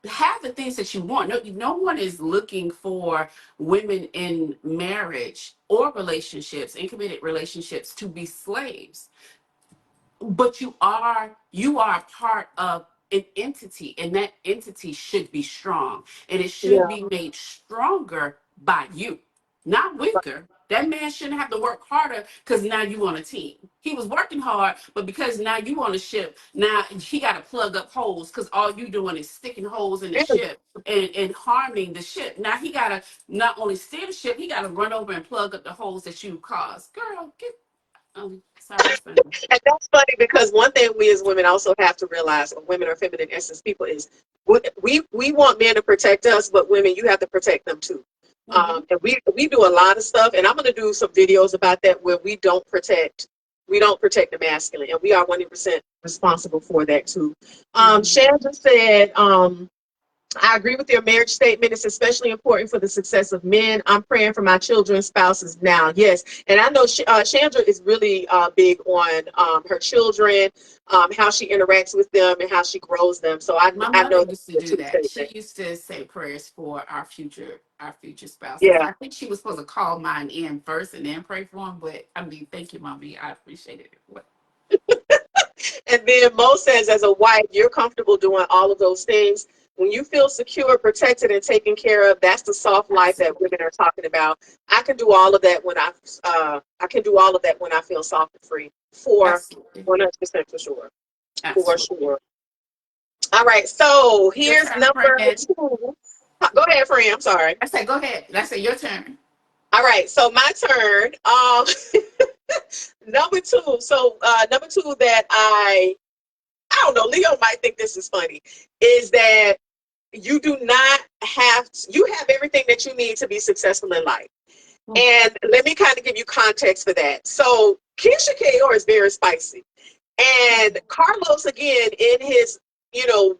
have the things that you want. No one is looking for women in marriage or relationships, in committed relationships, to be slaves. But you are a part of an entity, and that entity should be strong, and it should Yeah, be made stronger by you. not weaker. That man shouldn't have to work harder because now you on a team. He was working hard, but because now you on a ship, now he got to plug up holes because all you doing is sticking holes in the ship and harming the ship. Now he got to not only steer the ship, he got to run over and plug up the holes that you caused. Girl, get. Sorry, son. And that's funny because one thing we as women also have to realize, or women or feminine essence people, is we want men to protect us, but women, you have to protect them too. And we do a lot of stuff, and I'm going to do some videos about that where we don't protect the masculine, and we are 100% responsible for that too. Chandra said, I agree with your marriage statement. It's especially important for the success of men. I'm praying for my children's spouses now. Yes. And I know Chandra is really big on her children, how she interacts with them and how she grows them. So I My know mother that used to do too. that. She used to say prayers for our future spouses. Yeah. I think she was supposed to call mine in first and then pray for them. But I mean, thank you, mommy. I appreciate it. And then Mo says, as a wife, you're comfortable doing all of those things. When you feel secure, protected, and taken care of, that's the soft life that women are talking about. I can do all of that when I feel soft and free. For Absolutely. 100% for sure. For Absolutely. sure. All right. So Your here's turn, number friend. 2. Go ahead, friend. I'm sorry. I said, go ahead. I said, your turn. All right. So my turn. Number 2. So number 2 that I don't know, Leo might think this is funny, is that you do not you have everything that you need to be successful in life. And let me kind of give you context for that. So Keshia Ka'oir is very spicy. And Carlos, again, in his,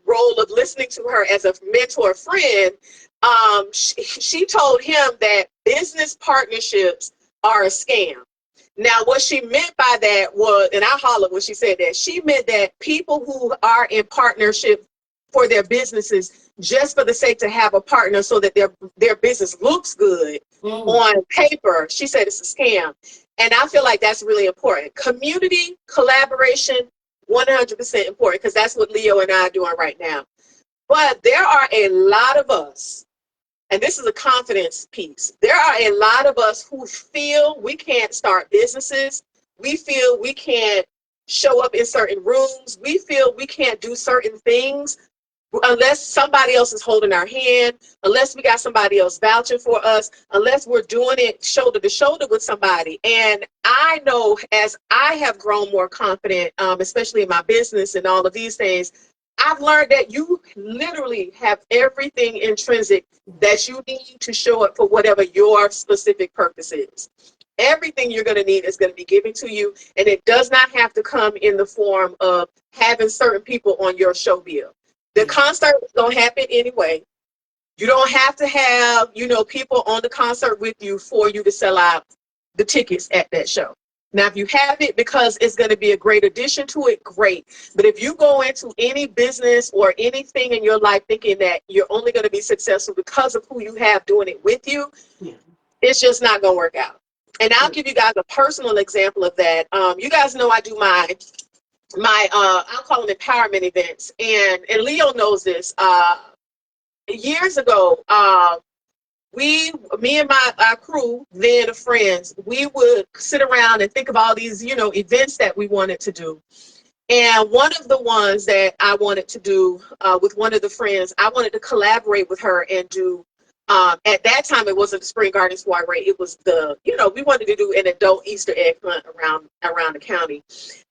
role of listening to her as a mentor friend, she told him that business partnerships are a scam. Now, what she meant by that was, and I hollered when she said that, she meant that people who are in partnership for their businesses just for the sake to have a partner so that their business looks good on paper, she said it's a scam. And I feel like that's really important. Community, collaboration, 100% important, because that's what Leo and I are doing right now. But there are a lot of us, and this is a confidence piece. There are a lot of us who feel we can't start businesses. We feel we can't show up in certain rooms. We feel we can't do certain things unless somebody else is holding our hand, unless we got somebody else vouching for us, unless we're doing it shoulder to shoulder with somebody. And I know as I have grown more confident, especially in my business and all of these things, I've learned that you literally have everything intrinsic that you need to show up for whatever your specific purpose is. Everything you're going to need is going to be given to you, and it does not have to come in the form of having certain people on your show bill. The concert is going to happen anyway. You don't have to have, people on the concert with you for you to sell out the tickets at that show. Now, if you have it because it's going to be a great addition to it, great. But if you go into any business or anything in your life thinking that you're only going to be successful because of who you have doing it with you, it's just not going to work out. And I'll give you guys a personal example of that. You guys know I do my I'll call them empowerment events, and Leo knows this. Years ago, me and our crew, then of friends, we would sit around and think of all these, events that we wanted to do. And one of the ones that I wanted to do with one of the friends, I wanted to collaborate with her and do. At that time, it wasn't the Spring Garden Soiree. It was we wanted to do an adult Easter egg hunt around the county.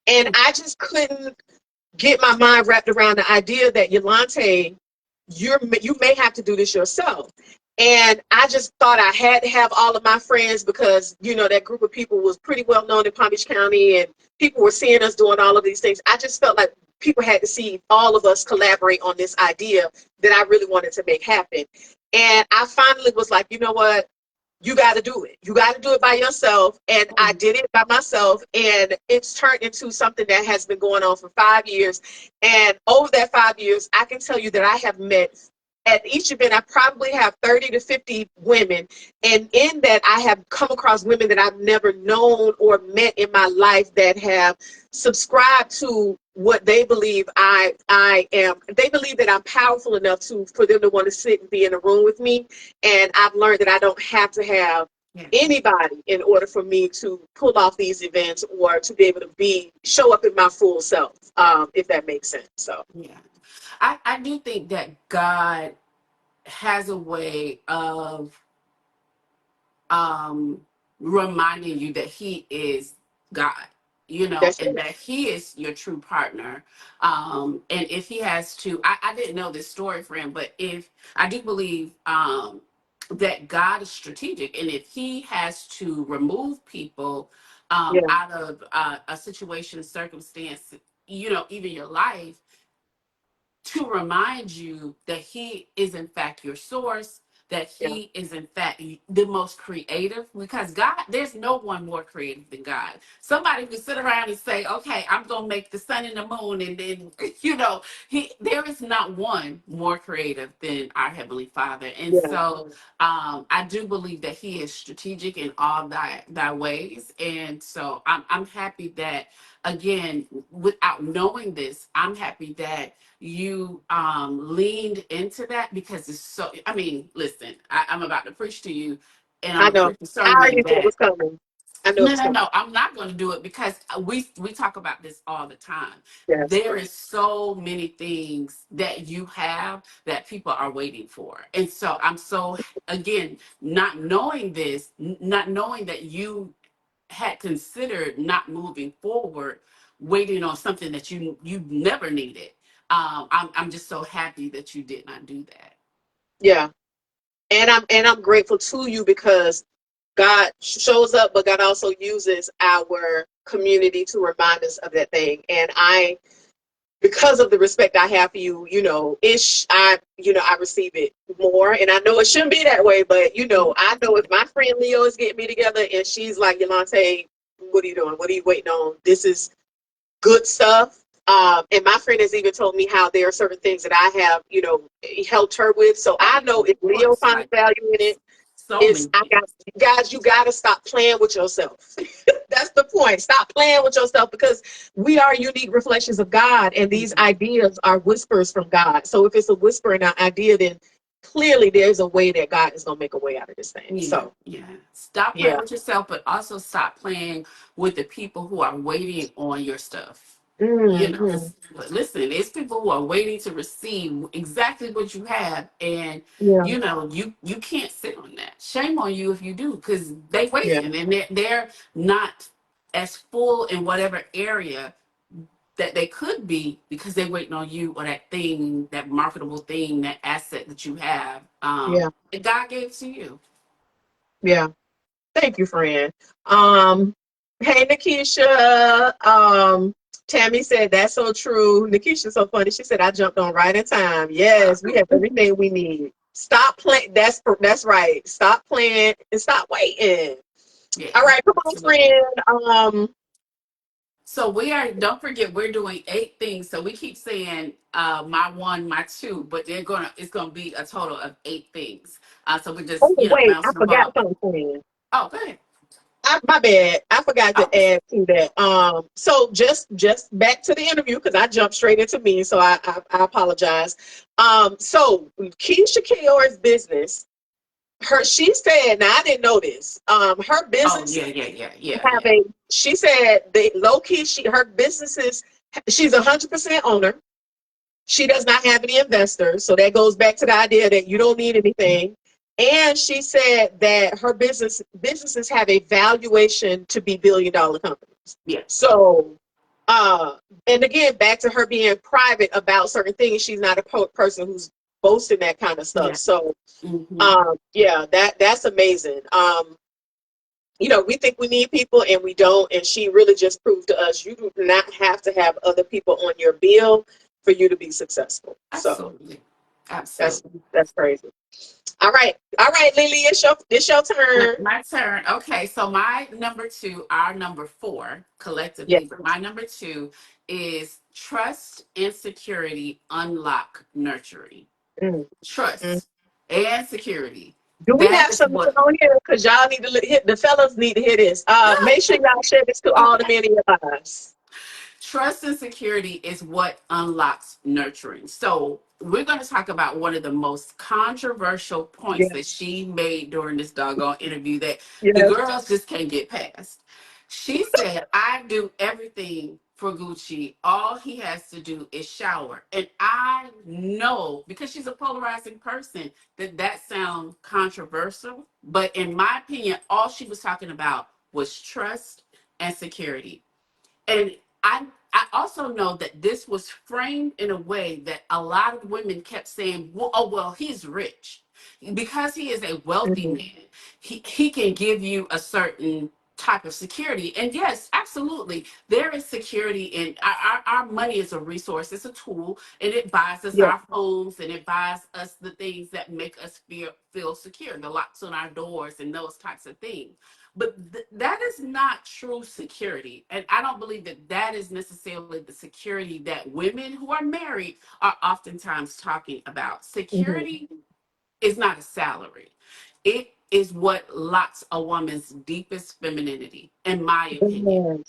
And I just couldn't get my mind wrapped around the idea that Yulante, you may have to do this yourself. And I just thought I had to have all of my friends because, that group of people was pretty well known in Palm Beach County and people were seeing us doing all of these things. I just felt like people had to see all of us collaborate on this idea that I really wanted to make happen. And I finally was like, you know what? You got to do it. You got to do it by yourself. And I did it by myself. And it's turned into something that has been going on for 5 years. And over that 5 years, I can tell you that I have met at each event, I probably have 30 to 50 women. And in that, I have come across women that I've never known or met in my life that have subscribed to what they believe I am. They believe that I'm powerful enough for them to want to sit and be in a room with me. And I've learned that I don't have to have Yeah. anybody in order for me to pull off these events or to be able to show up in my full self, if that makes sense. So Yeah. I do think that God has a way of um, reminding you that He is God, you know, that's and it. that He is your true partner. And if He has to, I didn't know this story, friend, but if I do believe that God is strategic, and if He has to remove people Yeah, out of a situation, circumstance, you know, even your life, to remind you that he is in fact your source, that yeah, he is in fact the most creative, because God, there's no one more creative than God. Somebody could sit around and say, okay, I'm gonna make the sun and the moon, and then you know, there is not one more creative than our Heavenly Father. And yeah. so I do believe that he is strategic in all thy ways. And so I'm happy that, again, without knowing this, I'm happy that you leaned into that, because it's so, I mean, listen, I'm about to preach to you, and I'm I gonna know. preach a I sermon already knew it that was coming. I knew it no, was no, coming. no, I'm not going to do it, because we talk about this all the time. Yes. There is so many things that you have that people are waiting for. And so I'm so, again, not knowing this, not knowing that you had considered not moving forward, waiting on something that you never needed. I'm just so happy that you did not do that. Yeah. And I'm grateful to you because God shows up, but God also uses our community to remind us of that thing. And because of the respect I have for you, I receive it more. And I know it shouldn't be that way, but I know if my friend Leo is getting me together and she's like, Yulante, what are you doing? What are you waiting on? This is good stuff. And my friend has even told me how there are certain things that I have, helped her with. So Oh, I yeah, know if of Leo course. finds Like, value in it, so it's many I things. got guys, you gotta stop playing with yourself. That's the point. Stop playing with yourself because we are unique reflections of God, and these Mhm. ideas are whispers from God. So if it's a whisper and an idea, then clearly there's a way that God is gonna make a way out of this thing. Yeah, So yeah. Stop playing yeah. with yourself, but also stop playing with the people who are waiting on your stuff. You know, Hmm. because listen, there's people who are waiting to receive exactly what you have, and Yeah. you know, you can't sit on that. Shame on you if you do, because they Yeah. waiting, and they're not as full in whatever area that they could be, because they're waiting on you, or that thing, that marketable thing, that asset that you have, Yeah. that God gave to you. Yeah. Thank you, friend. Um, hey Nikisha. Tammy said that's so true. Nikisha's so funny. She said I jumped on right in time. Yes, we have everything we need. Stop playing. That's right. Stop playing and stop waiting. Yeah, All right, come on, absolutely. friend. So we are, don't forget, we're doing 8 things. So we keep saying my one, my two, but it's gonna be a total of 8 things. So we're just, Oh wait, I bouncing the forgot ball. something, friend. Oh, go ahead. My bad. I forgot to Oh, add to that. So just back to the interview because I jumped straight into me, so I apologize. So Keshia Ka'oir's business, she said, now I didn't know this. Her oh business yeah, yeah, yeah, yeah, have yeah, a. She said they low key. Her businesses. She's 100% owner. She does not have any investors. So that goes back to the idea that you don't need anything. And she said that her businesses have a valuation to be billion-dollar companies. yeah, So, uh, and again, back to her being private about certain things. She's not a person who's boasting that kind of stuff. yeah. So, Hmm. yeah, that's amazing. We think we need people and we don't. And she really just proved to us you do not have to have other people on your bill for you to be successful. So Absolutely, that's absolutely. that's crazy. All right, Lily, it's your turn. My turn. Okay, so my number two, our number four Yeah. collectively, but my number two is trust and security unlock nurturing. Mm, mm. Trust and security. Do we That have is some men what on here? Because y'all need to hit the fellas need to hear this. Make sure y'all share this to all the men in your lives. Trust and security is what unlocks nurturing. So we're going to talk about one of the most controversial points Yes. that she made during this doggone interview that the Yes. girls just can't get past. She said, I do everything for Gucci. All he has to do is shower. And I know, because she's a polarizing person, that that sounds controversial. But in my opinion, all she was talking about was trust and security. And I also know that this was framed in a way that a lot of women kept saying, well, oh, well, he's rich. Because he is a wealthy Mhm. man, he can give you a certain type of security. And yes, absolutely, there is security in our money is a resource, it's a tool, and it buys us Yes. our homes and it buys us the things that make us feel secure, the locks on our doors and those types of things. But that is not true security. And I don't believe that that is necessarily the security that women who are married are oftentimes talking about. Mhm. Security is not a salary, it is what locks a woman's deepest femininity, in my opinion.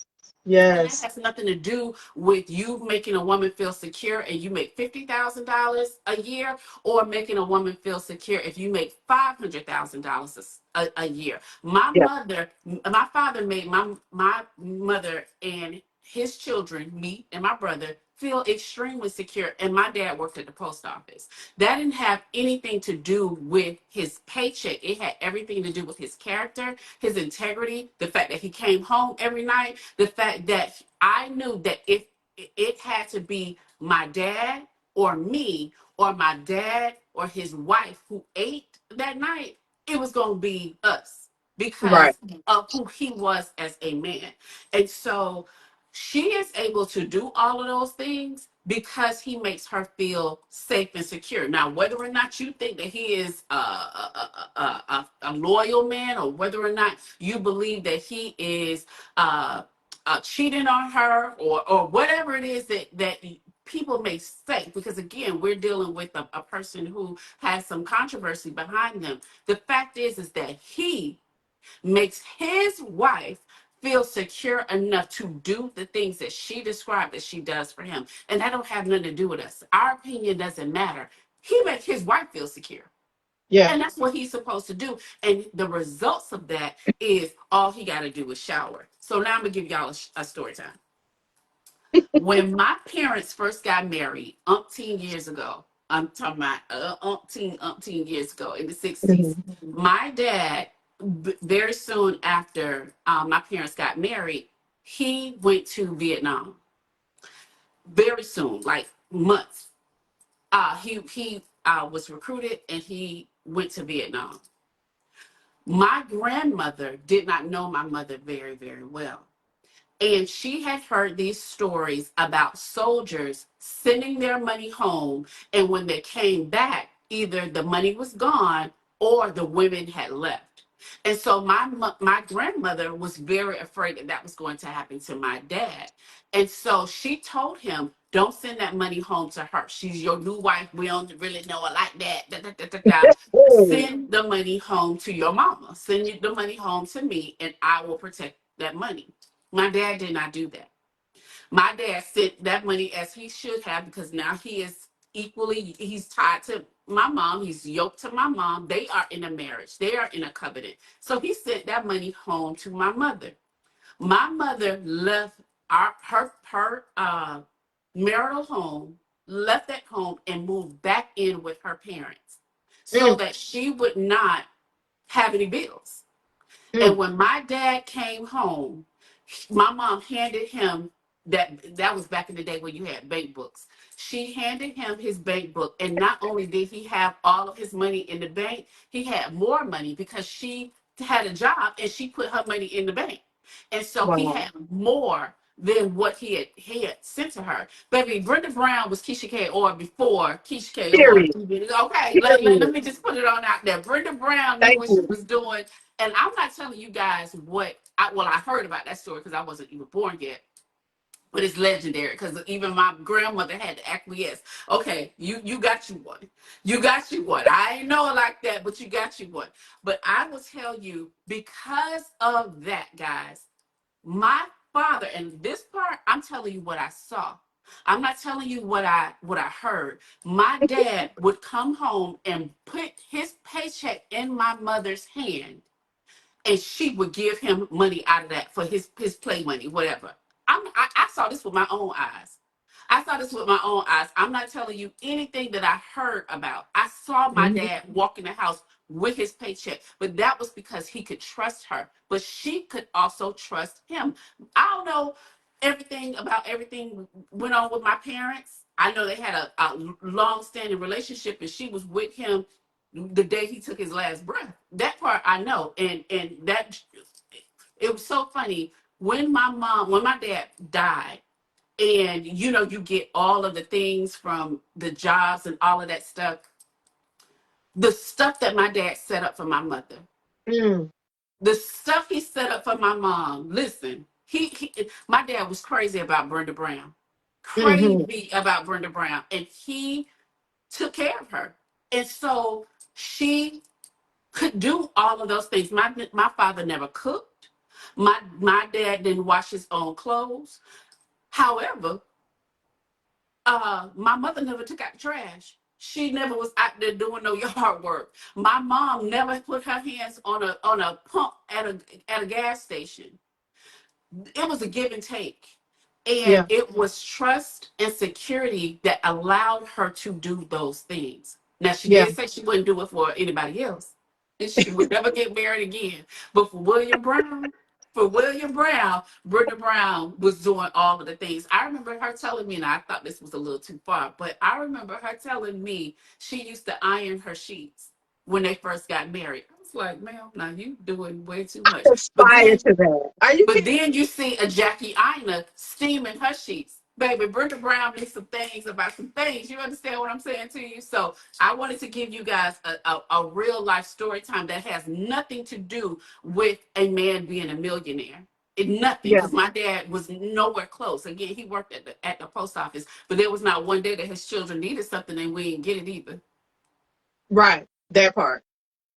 Yes. And that Yes. has nothing to do with you making a woman feel secure and you make $50,000 a year, or making a woman feel secure if you make $500,000 a year. Yes. My father made my mother and his children, me and my brother, feel extremely secure. And my dad worked at the post office. That didn't have anything to do with his paycheck. It had everything to do with his character, his integrity, the fact that he came home every night, the fact that I knew that if it had to be my dad or me or my dad or his wife who ate that night, it was going to be us Right. because of who he was as a man. And so she is able to do all of those things because he makes her feel safe and secure. Now, whether or not you think that he is a loyal man, or whether or not you believe that he is cheating on her, or whatever it is that people may say, because again, we're dealing with a person who has some controversy behind them. The fact is that he makes his wife feel secure enough to do the things that she described that she does for him. And that don't have nothing to do with us. Our opinion doesn't matter. He makes his wife feel secure. Yeah. And that's what he's supposed to do. And the results of that is all he got to do is shower. So now I'm going to give y'all a story time. When my parents first got married, umpteen years ago, I'm talking about umpteen years ago in the 60s, Mhm. my dad, very soon after my parents got married, he went to Vietnam. Very soon, like months. He was recruited and he went to Vietnam. My grandmother did not know my mother very, very well. And she had heard these stories about soldiers sending their money home. And when they came back, either the money was gone or the women had left. And so my grandmother was very afraid that that was going to happen to my dad. And so she told him, don't send that money home to her. She's your new wife. We don't really know her like that. Da, da, da, da, da. Oh. Send the money home to your mama. Send the money home to me, and I will protect that money. My dad did not do that. My dad sent that money as he should have, because now he is he's tied to my mom. He's yoked to my mom. They are in a marriage. They are in a covenant. So he sent that money home to my mother. My mother left her marital home, left that home and moved back in with her parents so Mm. that she would not have any bills. And Mm. when my dad came home, my mom handed him that was back in the day when you had bank books. She handed him his bank book, and not only did he have all of his money in the bank, he had more money because she had a job and she put her money in the bank. And so he Wow. had more than what he had sent to her. Baby, Brenda Brown was Keshia Ka'oir before Keshia Ka'oir. Period. Okay, let Period. me just put it on out there. Brenda Brown knew Thank what she you. was doing. And I'm not telling you guys I heard about that story because I wasn't even born yet. But it's legendary because even my grandmother had to acquiesce. Okay, you got you one. You got you one. I ain't know it like that, but you got you one. But I will tell you, because of that, guys, my father, and this part, I'm telling you what I saw. I'm not telling you what I heard. My dad would come home and put his paycheck in my mother's hand, and she would give him money out of that for his play money, whatever. I saw this with my own eyes. I saw this with my own eyes. I'm not telling you anything that I heard about. I saw my Mhm. dad walk in the house with his paycheck, but that was because he could trust her, but she could also trust him. I don't know everything about everything went on with my parents. I know they had a long-standing relationship, and she was with him the day he took his last breath. That part I know, and that it was so funny when my dad died, and you get all of the things from the jobs and all of that stuff. The stuff that my dad set up for my mother, Mm. the stuff he set up for my mom. Listen, my dad was crazy about Brenda Brown, Mhm. crazy about Brenda Brown, and he took care of her, and so she could do all of those things. My father never cooked. My dad didn't wash his own clothes. However, my mother never took out the trash. She never was out there doing no yard work. My mom never put her hands on a pump at a gas station. It was a give and take. And Yeah. it was trust and security that allowed her to do those things. Now, she Yeah. did say she wouldn't do it for anybody else, and she would never get married again. But for William Brown, Brenda Brown was doing all of the things. I remember her telling me, and I thought this was a little too far, but I remember her telling me she used to iron her sheets when they first got married. I was like, ma'am, now you doing way too much. But Aspire then to that. Are you but kidding? then you see a Jackie Ina steaming her sheets. Baby, Brenda Brown needs some things about some things. You understand what I'm saying to you? So I wanted to give you guys a real life story time that has nothing to do with a man being a millionaire. Nothing, Yeah. because my dad was nowhere close. Again, he worked at the post office, but there was not one day that his children needed something and we didn't get it either. Right. That part.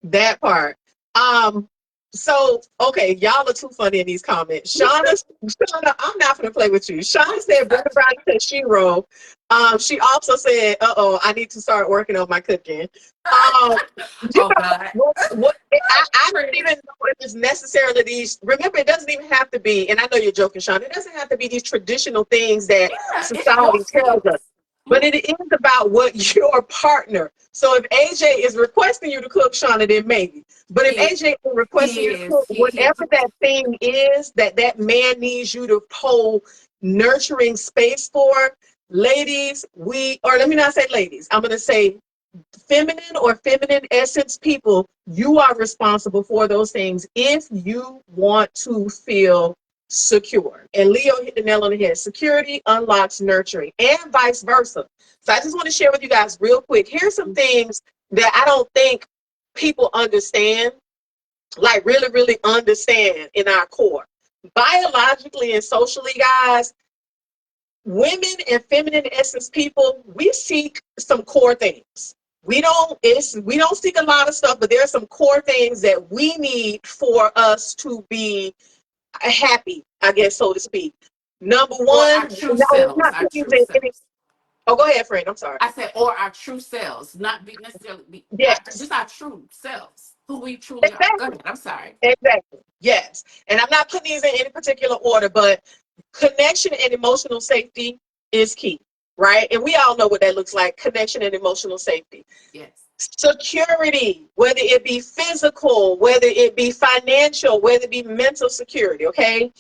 That part. Um, so okay, y'all are too funny in these comments. Shauna, I'm not gonna play with you. Shauna said Brenda Brown said she wrote. She also said, I need to start working on my cooking. Um, you Oh know, God. I don't even know if it's necessarily these. Remember, it doesn't even have to be, and I know you're joking, Shauna. It doesn't have to be these traditional things that Yeah, it's your society tells us. skills. But Mhm. it is about what your partner. So if AJ is requesting you to cook, Shauna, then maybe. But if He AJ is requesting he you to is. cook, He whatever that thing is that that man needs you to hold nurturing space for, ladies, or let me not say ladies, I'm going to say feminine or feminine essence people, you are responsible for those things if you want to feel secure. And Leo hit the nail on the head. Security unlocks nurturing and vice versa. So I just want to share with you guys real quick. Here's some things that I don't think people understand, like really, really understand in our core. Biologically and socially, guys, women and feminine essence people, we seek some core things. We don't seek a lot of stuff, but there are some core things that we need for us to be happy, I guess, so to speak. Number or one, our true no, it's selves, not our pleasing true any. selves. Oh, go ahead, friend. I'm sorry. I said, or our true selves, not be necessarily Yes, just our true selves, who we truly are. Go exactly. ahead. I'm sorry. Exactly. Yes. And I'm not putting these in any particular order, but connection and emotional safety is key, right? And we all know what that looks like, connection and emotional safety. Yes. Security, whether it be physical, whether it be financial, whether it be mental security, okay?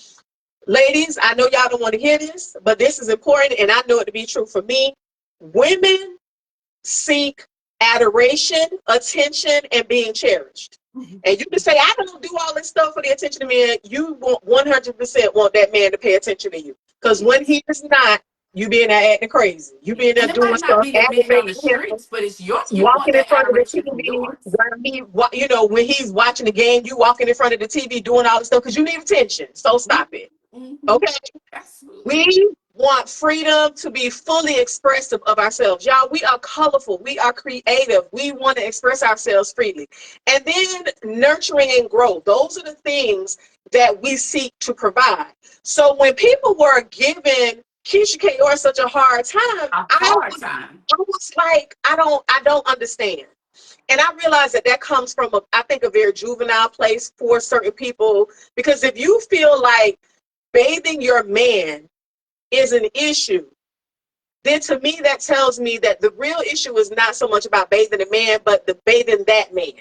Ladies, I know y'all don't want to hear this, but this is important, and I know it to be true for me. Women seek adoration, attention, and being cherished. And you can say, I don't do all this stuff for the attention of men. You want 100% want that man to pay attention to you. Because when Yes. he is not, you being there acting crazy. You being there And it doing might not stuff, be the men on the aggravating him, streets, but it's you want walking in that front of the adoration from TV yours. while when he's watching the game, you walking in front of the TV doing all this stuff because you need attention. So stop it. Mm-hmm. Okay? Absolutely. We want freedom to be fully expressive of ourselves. Y'all, we are colorful. We are creative. We want to express ourselves freely. And then nurturing and growth. Those are the things that we seek to provide. So when people were giving Keshia Ka'oir such a hard time, A hard time. I was like, I don't understand. And I realize that that comes from, I think, a very juvenile place for certain people. Because if you feel like bathing your man is an issue, then to me, that tells me that the real issue is not so much about bathing a man, but the bathing that man.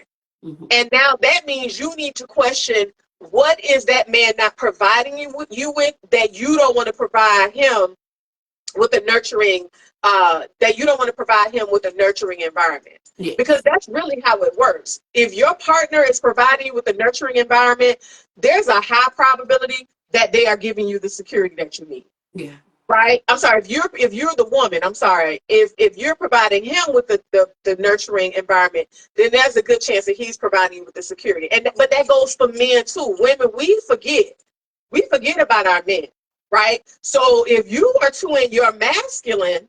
Mm-hmm. And now that means you need to question, what is that man not providing you with that you don't want to provide him with a nurturing, that you don't want to provide him with a nurturing environment. Yes. Because that's really how it works. If your partner is providing you with a nurturing environment, there's a high probability that they are giving you the security that you need. Yeah. Right? I'm sorry, if you're the woman, I'm sorry, if you're providing him with the nurturing environment, then there's a good chance that he's providing you with the security. But that goes for men too. Women, we forget about our men, right? So if you are too in your masculine,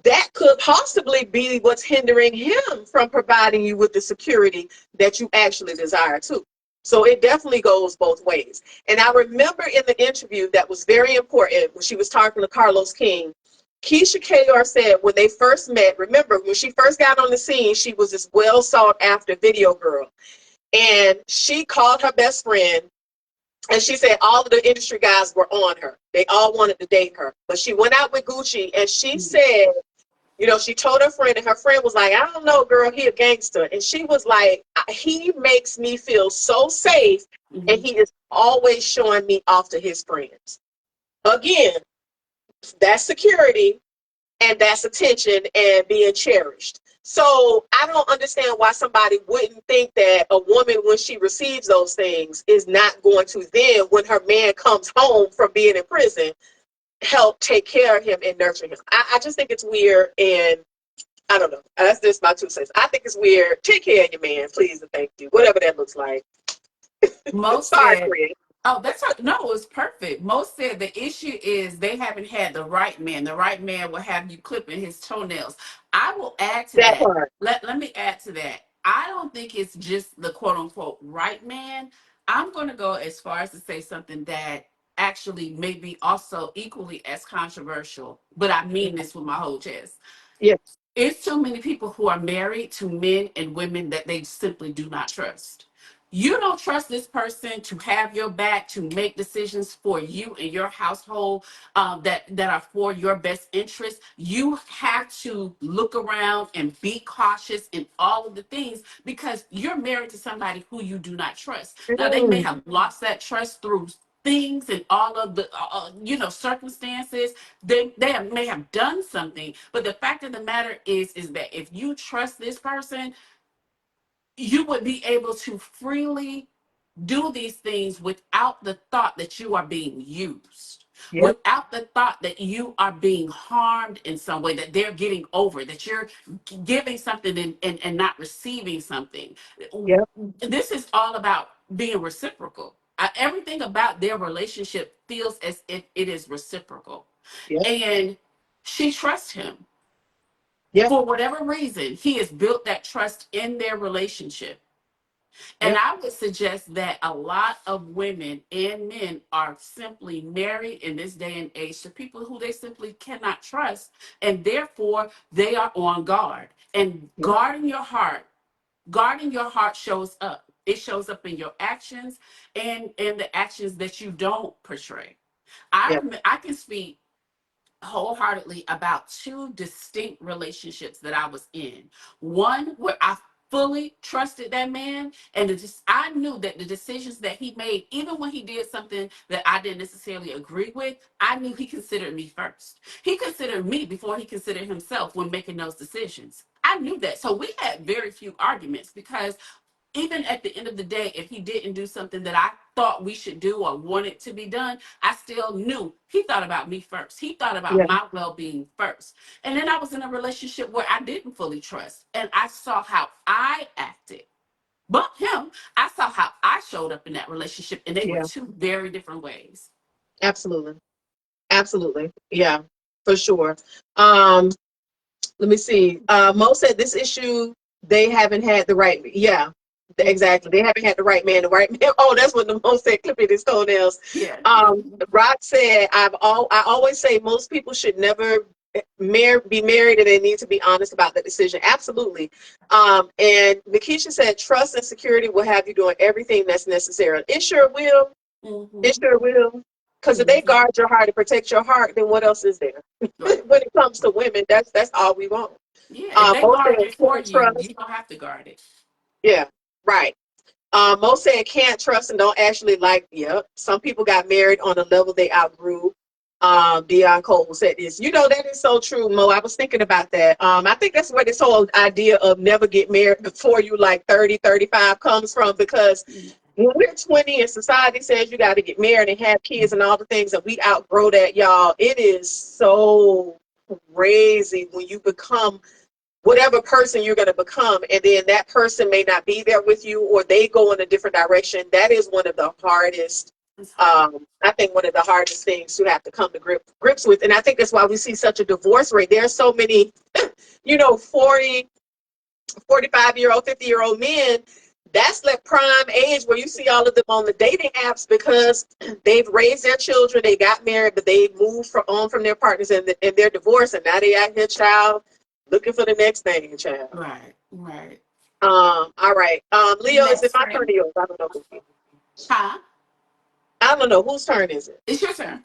that could possibly be what's hindering him from providing you with the security that you actually desire too. So it definitely goes both ways. And I remember in the interview that was very important when she was talking to Carlos King, Keshia Ka'oir said when they first met, remember when she first got on the scene, she was this well sought after video girl. And she called her best friend and she said all of the industry guys were on her. They all wanted to date her. But she went out with Gucci and she said, you know, she told her friend, and her friend was like, I don't know, girl, he a gangster. And she was like, he makes me feel so safe, and he is always showing me off to his friends. Again, that's security, and that's attention and being cherished. So I don't understand why somebody wouldn't think that a woman, when she receives those things, is not going to then, when her man comes home from being in prison, help take care of him and nurture him. I just think it's weird, and I don't know. That's just my 2 cents. I think it's weird. Take care of your man, please and thank you. Whatever that looks like. Most Sorry, said, friend. oh, no, it's perfect. Most said the issue is they haven't had the right man. The right man will have you clipping his toenails. I will add to that. Let me add to that. I don't think it's just the quote unquote right man. I'm going to go as far as to say something that actually may be also equally as controversial, but I mean this with my whole chest. Yes. It's too many people who are married to men and women that they simply do not trust. You don't trust this person to have your back, to make decisions for you and your household, that are for your best interest. You have to look around and be cautious in all of the things because you're married to somebody who you do not trust. Now, they may have lost that trust through things and all of the circumstances. They may have done something, but the fact of the matter is that if you trust this person, you would be able to freely do these things without the thought that you are being used, without the thought that you are being harmed in some way, that they're getting over, that you're giving something and not receiving something. This is all about being reciprocal. Everything about their relationship feels as if it is reciprocal. And she trusts him. For whatever reason, he has built that trust in their relationship. And I would suggest that a lot of women and men are simply married in this day and age to people who they simply cannot trust. And therefore, they are on guard. And guarding your heart shows up. It shows up in your actions and in the actions that you don't portray. I can speak wholeheartedly about 2 distinct relationships that I was in. One where I fully trusted that man, and I knew that the decisions that he made, even when he did something that I didn't necessarily agree with, I knew he considered me first. He considered me before he considered himself when making those decisions. I knew that. So we had very few arguments because even at the end of the day, if he didn't do something that I thought we should do or wanted to be done, I still knew he thought about me first. He thought about my well-being first. And then I was in a relationship where I didn't fully trust, and I saw how I acted. But him, I saw how I showed up in that relationship, and they were 2 very different ways. Absolutely. Absolutely. Yeah, for sure. Let me see. Mo said this issue, they haven't had the right. Yeah. Exactly. They haven't had the right man. The right man. Oh, that's what the most said, clipping his toenails. Yeah. Rock said, I always say most people should never be married, and they need to be honest about the decision. Absolutely. And Nikisha said, trust and security will have you doing everything that's necessary. It sure will. It sure will. Because if they guard your heart and protect your heart, then what else is there? Right. When it comes to women, that's all we want. Yeah, if they Most guard said it for can't you, trust. you don't have to guard it. Yeah, right. Most said can't trust and don't actually like. Yep. Some people got married on a level they outgrew. Dion Cole said this. You know, that is so true, Mo. I was thinking about that. I think that's where this whole idea of never get married before you like 30, 35 comes from, because when we're 20 and society says you got to get married and have kids and all the things, and we outgrow that, y'all, it is so crazy when you become whatever person you're going to become, and then that person may not be there with you, or they go in a different direction. That is one of the hardest, I think one of the hardest things to have to come to grips with. And I think that's why we see such a divorce rate. There are so many 40, 45-year-old, 50-year-old men. That's that prime age where you see all of them on the dating apps, because they've raised their children, they got married, but they moved on from their partners, and they're divorced, and now they out here, child, looking for the next thing, child. Right. All right. Leo, is it Next my turn friend. or yours? I don't know. Huh? I don't know whose turn is it. It's your turn.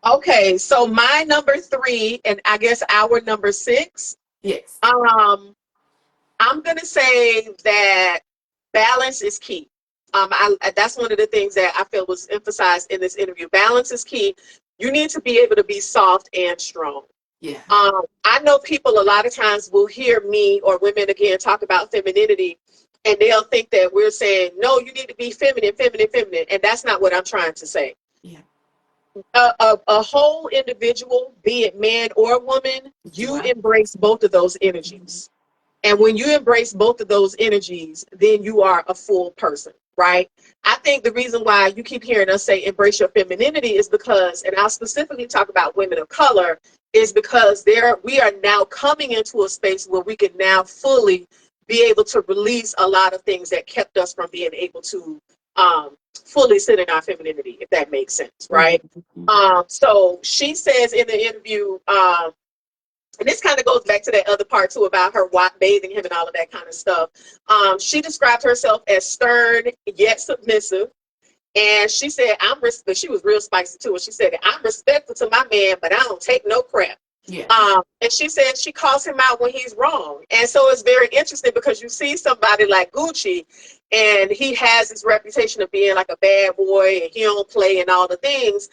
Okay, so my number 3, and I guess our number 6. Yes. I'm gonna say that balance is key. That's one of the things that I feel was emphasized in this interview. Balance is key. You need to be able to be soft and strong. Yeah. I know people a lot of times will hear me or women again talk about femininity, and they'll think that we're saying, no, you need to be feminine, feminine, feminine. And that's not what I'm trying to say. Yeah. A whole individual, be it man or woman, you embrace both of those energies. And when you embrace both of those energies, then you are a full person, right? I think the reason why you keep hearing us say embrace your femininity is because, and I'll specifically talk about women of color, is because we are now coming into a space where we can now fully be able to release a lot of things that kept us from being able to fully sit in our femininity, if that makes sense, right? So she says in the interview, and this kind of goes back to that other part too about her bathing him and all of that kind of stuff. She described herself as stern yet submissive. And she said, she was real spicy too. And she said, I'm respectful to my man, but I don't take no crap. Yeah. And she said she calls him out when he's wrong. And so it's very interesting because you see somebody like Gucci, and he has this reputation of being like a bad boy and he don't play and all the things.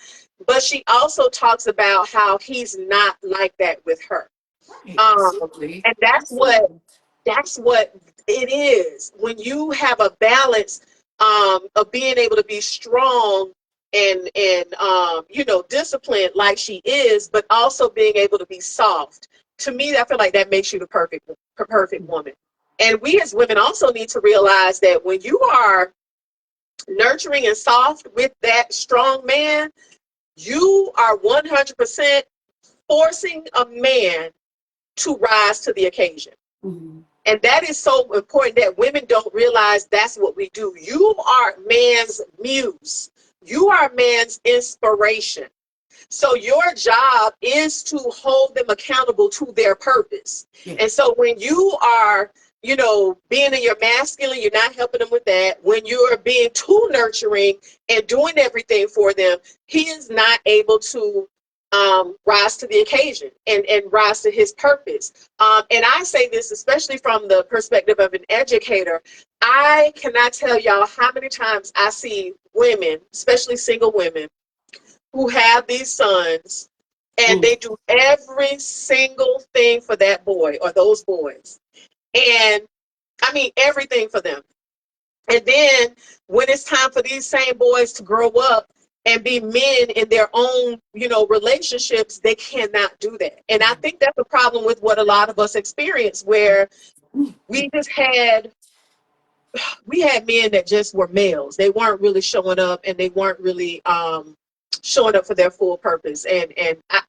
But she also talks about how he's not like that with her. Right. Absolutely. And that's what it is. When you have a balance of being able to be strong and disciplined like she is, but also being able to be soft. To me, I feel like that makes you the perfect woman. And we as women also need to realize that when you are nurturing and soft with that strong man, you are 100% forcing a man to rise to the occasion. And that is so important that women don't realize that's what we do. You are man's muse. You are man's inspiration. So your job is to hold them accountable to their purpose. Yeah. And so when you are, being in your masculine, you're not helping them with that. When you're being too nurturing and doing everything for them, he is not able to rise to the occasion and rise to his purpose. And I say this especially from the perspective of an educator. I cannot tell y'all how many times I see women, especially single women, who have these sons, and they do every single thing for that boy or those boys. And I mean, everything for them. And then when it's time for these same boys to grow up and be men in their own, relationships, they cannot do that. And I think that's a problem with what a lot of us experience, where we had men that just were males. They weren't really showing up, and they weren't really showing up for their full purpose.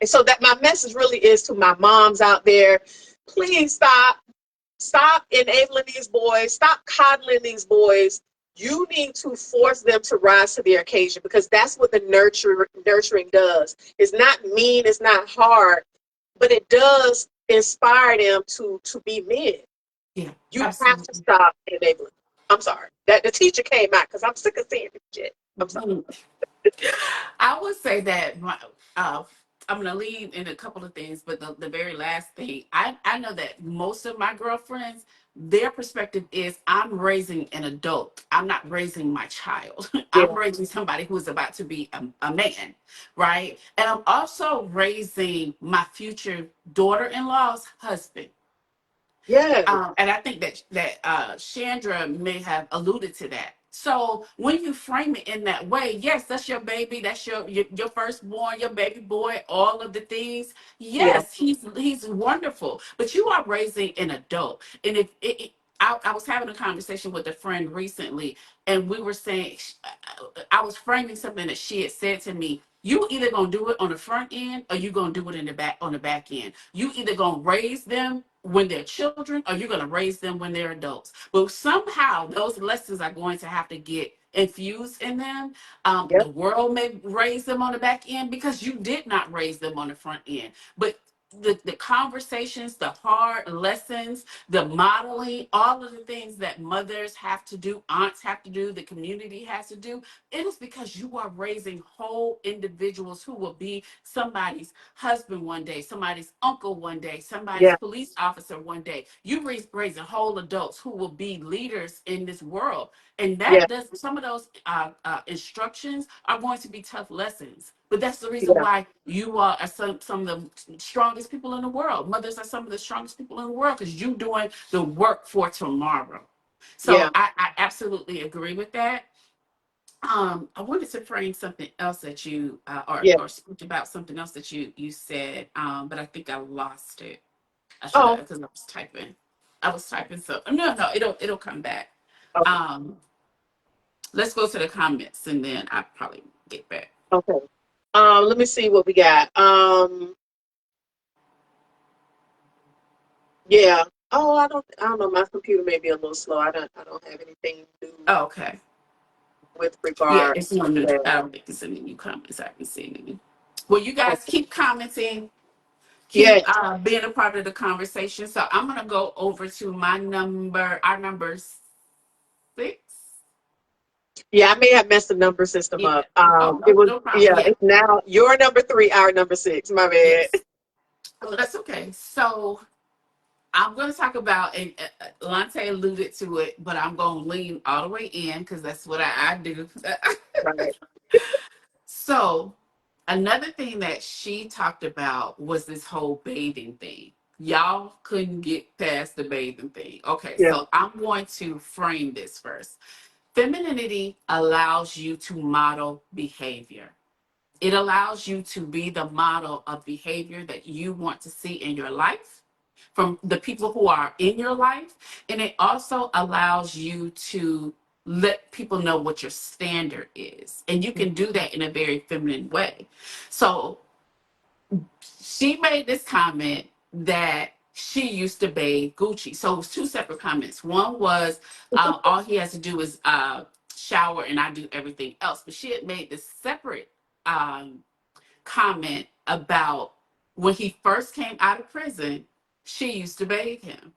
So that my message really is to my moms out there: please stop Stop enabling these boys. Stop coddling these boys. You need to force them to rise to the occasion, because that's what the nurturing does. It's not mean, it's not hard, but it does inspire them to be men. Yeah, You have to absolutely. stop enabling. I'm sorry that the teacher came out because I'm sick of seeing this shit. I'm sorry. Mhm. I would say that uh, I'm going to lead in a couple of things, but the very last thing, I know that most of my girlfriends, their perspective is I'm raising an adult. I'm not raising my child. I'm Yeah. raising somebody who's about to be a man, right? And I'm also raising my future daughter-in-law's husband. Yeah. And I think that Chandra may have alluded to that. So when you frame it in that way, yes, that's your baby, that's your firstborn, your baby boy, all of the things. Yeah. Yes, he's wonderful, but you are raising an adult. And if I was having a conversation with a friend recently, and we were saying, I was framing something that she had said to me. You either gonna do it on the front end, or you gonna do it in the back on the back end. You either gonna raise them when they're children, or you're gonna raise them when they're adults. But somehow those lessons are going to have to get infused in them. Yep. The world may raise them on the back end because you did not raise them on the front end. But the conversations, the hard lessons, the modeling, all of the things that mothers have to do, aunts have to do, the community has to do, it is because you are raising whole individuals who will be somebody's husband one day, somebody's uncle one day, somebody's Yeah. police officer one day. You raising whole adults who will be leaders in this world. And Yeah. that does some of those instructions are going to be tough lessons. But that's the reason Yeah. why you are some of the strongest people in the world. Mothers are some of the strongest people in the world because you're doing the work for tomorrow. Yeah. So I absolutely agree with that. I wanted to frame something else that you Yeah. or speak about something else that you said, but I think I lost it. I should have Oh. because I was typing. I was typing so no, it'll come back. Okay. Um, let's go to the comments and then I probably get back. Okay. Let me see what we got. Yeah. Oh, I don't know. My computer may be a little slow. I don't have anything new Oh, okay. with Yeah, regard it's no to new. that. I don't think it's any new comments I can see. Any. Well, you guys Okay. keep commenting, keep Yes. being a part of the conversation. So I'm gonna go over to our number 6. Yeah, I may have messed the number system Yeah. up. Oh, It no, was, no problem. yeah, Yeah. it's now your number 3, our number 6. My bad. Yes. Well, that's okay. So I'm going to talk about, and Lante alluded to it, but I'm going to lean all the way in because that's what I do. Right. So another thing that she talked about was this whole bathing thing. Y'all couldn't get past the bathing thing. Okay, Yeah. so I'm going to frame this first. Femininity allows you to model behavior. It allows you to be the model of behavior that you want to see in your life from the people who are in your life. And it also allows you to let people know what your standard is. And you can do that in a very feminine way. So she made this comment that she used to bathe Gucci. So it was two separate comments. One was all he has to do is shower and I do everything else. But she had made this separate comment about when he first came out of prison, she used to bathe him.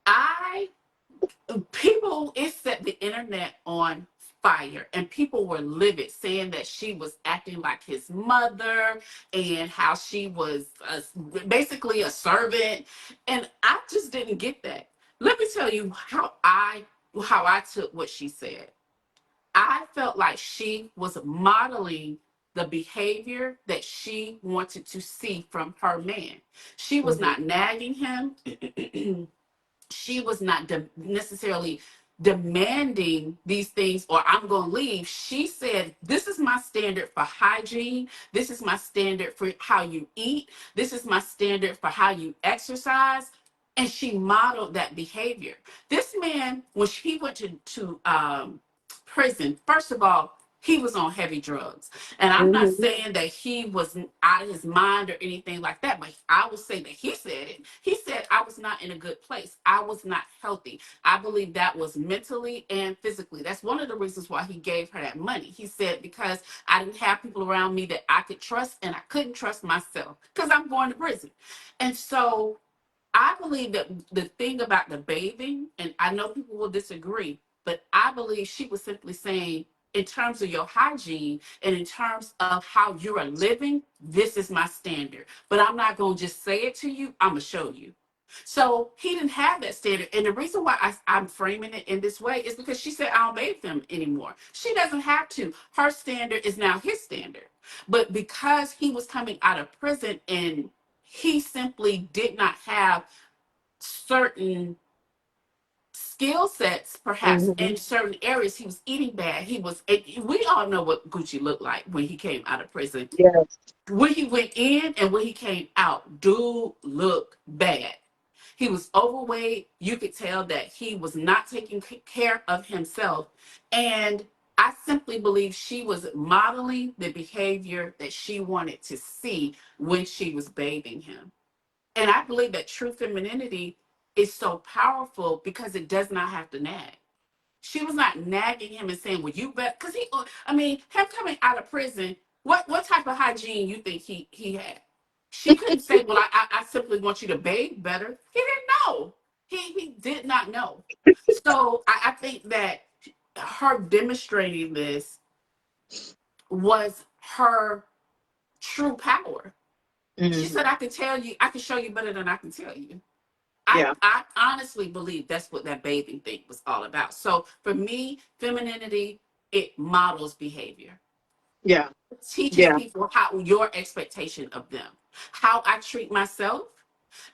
I People, it set the internet on fire and people were livid saying that she was acting like his mother and how she was basically a servant, and I just didn't get that. Let me tell you how I took what she said. I felt like she was modeling the behavior that she wanted to see from her man. She was Mhm. not nagging him. She was not necessarily demanding these things or I'm going to leave. She said, this is my standard for hygiene. This is my standard for how you eat. This is my standard for how you exercise. And she modeled that behavior. This man, when he went to prison, first of all, he was on heavy drugs. And I'm not Mm-hmm. saying that he was out of his mind or anything like that, but I will say that he said it. He said, I was not in a good place. I was not healthy. I believe that was mentally and physically. That's one of the reasons why he gave her that money. He said, because I didn't have people around me that I could trust, and I couldn't trust myself because I'm going to prison. And so I believe that the thing about the bathing, and I know people will disagree, but I believe she was simply saying, in terms of your hygiene and in terms of how you are living, this is my standard. But I'm not going to just say it to you, I'm going to show you. So he didn't have that standard. And the reason why I'm framing it in this way is because she said, I don't bathe him anymore. She doesn't have to. Her standard is now his standard. But because he was coming out of prison and he simply did not have certain skill sets, perhaps Mm-hmm. in certain areas, he was eating bad. We all know what Gucci looked like when he came out of prison. Yes. When he went in and when he came out, dude looked bad. He was overweight. You could tell that he was not taking care of himself. And I simply believe she was modeling the behavior that she wanted to see when she was bathing him. And I believe that true femininity is so powerful because it does not have to nag. She was not nagging him and saying, well, you bet, because him coming out of prison, what type of hygiene you think he had? She couldn't say, well, I simply want you to bathe better. He didn't know. He did not know. So I think that her demonstrating this was her true power. She Mm-hmm. said, I can show you better than I can tell you. Yeah. I honestly believe that's what that bathing thing was all about. So for me, femininity, it models behavior. Yeah. It teaches Yeah. people how your expectation of them, how I treat myself,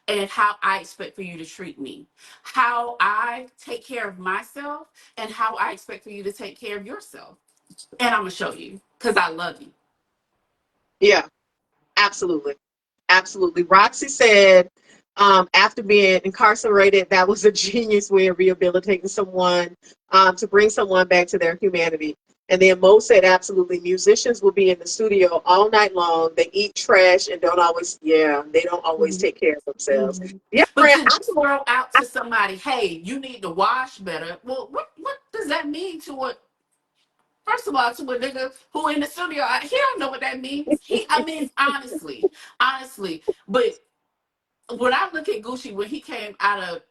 and how I expect for you to treat me, how I take care of myself, and how I expect for you to take care of yourself. And I'm gonna show you because I love you. Yeah. Absolutely. Absolutely. Roxy said, after being incarcerated, that was a genius way of rehabilitating someone, to bring someone back to their humanity. And then Mo said, absolutely, musicians will be in the studio all night long. They eat trash and they don't always Mhm. take care of themselves. Mhm. Yeah, But friend, to just throw out to somebody, hey, you need to wash better. Well, what does that mean to what? First of all, to a nigga who in the studio, he don't know what that means. Honestly. But when I look at Gucci when he came out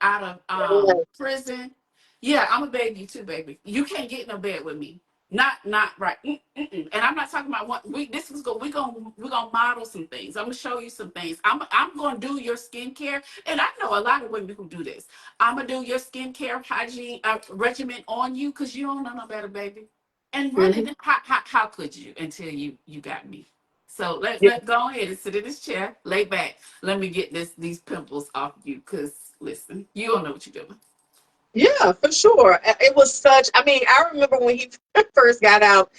of prison, yeah, I'm a baby too, baby. You can't get in a bed with me. Not right. Mm-mm. And I'm not talking about what we. This is go. We're gonna model some things. I'm gonna show you some things. I'm gonna do your skincare, and I know a lot of women who do this. I'm gonna do your skincare hygiene regimen on you because you don't know no better, baby. And Mhm. really, how could you until you got me? So Yeah. let go ahead and sit in this chair, lay back. Let me get these pimples off you, cause listen, you don't know what you're doing. Yeah, for sure. It was such, I mean, I remember when he first got out,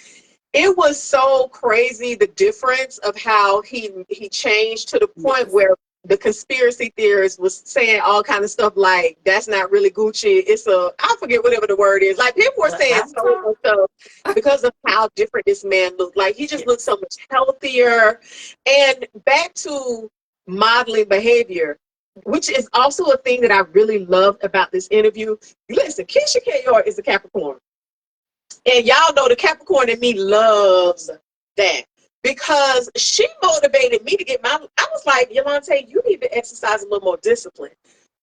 it was so crazy the difference of how he changed to the point Yes. where the conspiracy theorists was saying all kind of stuff like that's not really Gucci. It's a I forget whatever the word is. Like people were saying so Avatar. much stuff because of how different this man looked. Like he just looked Yes. so much healthier. And back to modeling behavior, which is also a thing that I really loved about this interview. Listen, Keshia Ka'oir is a Capricorn. And y'all know the Capricorn in me loves that because she motivated me to get my. I was like, Yulante, you need to exercise a little more discipline.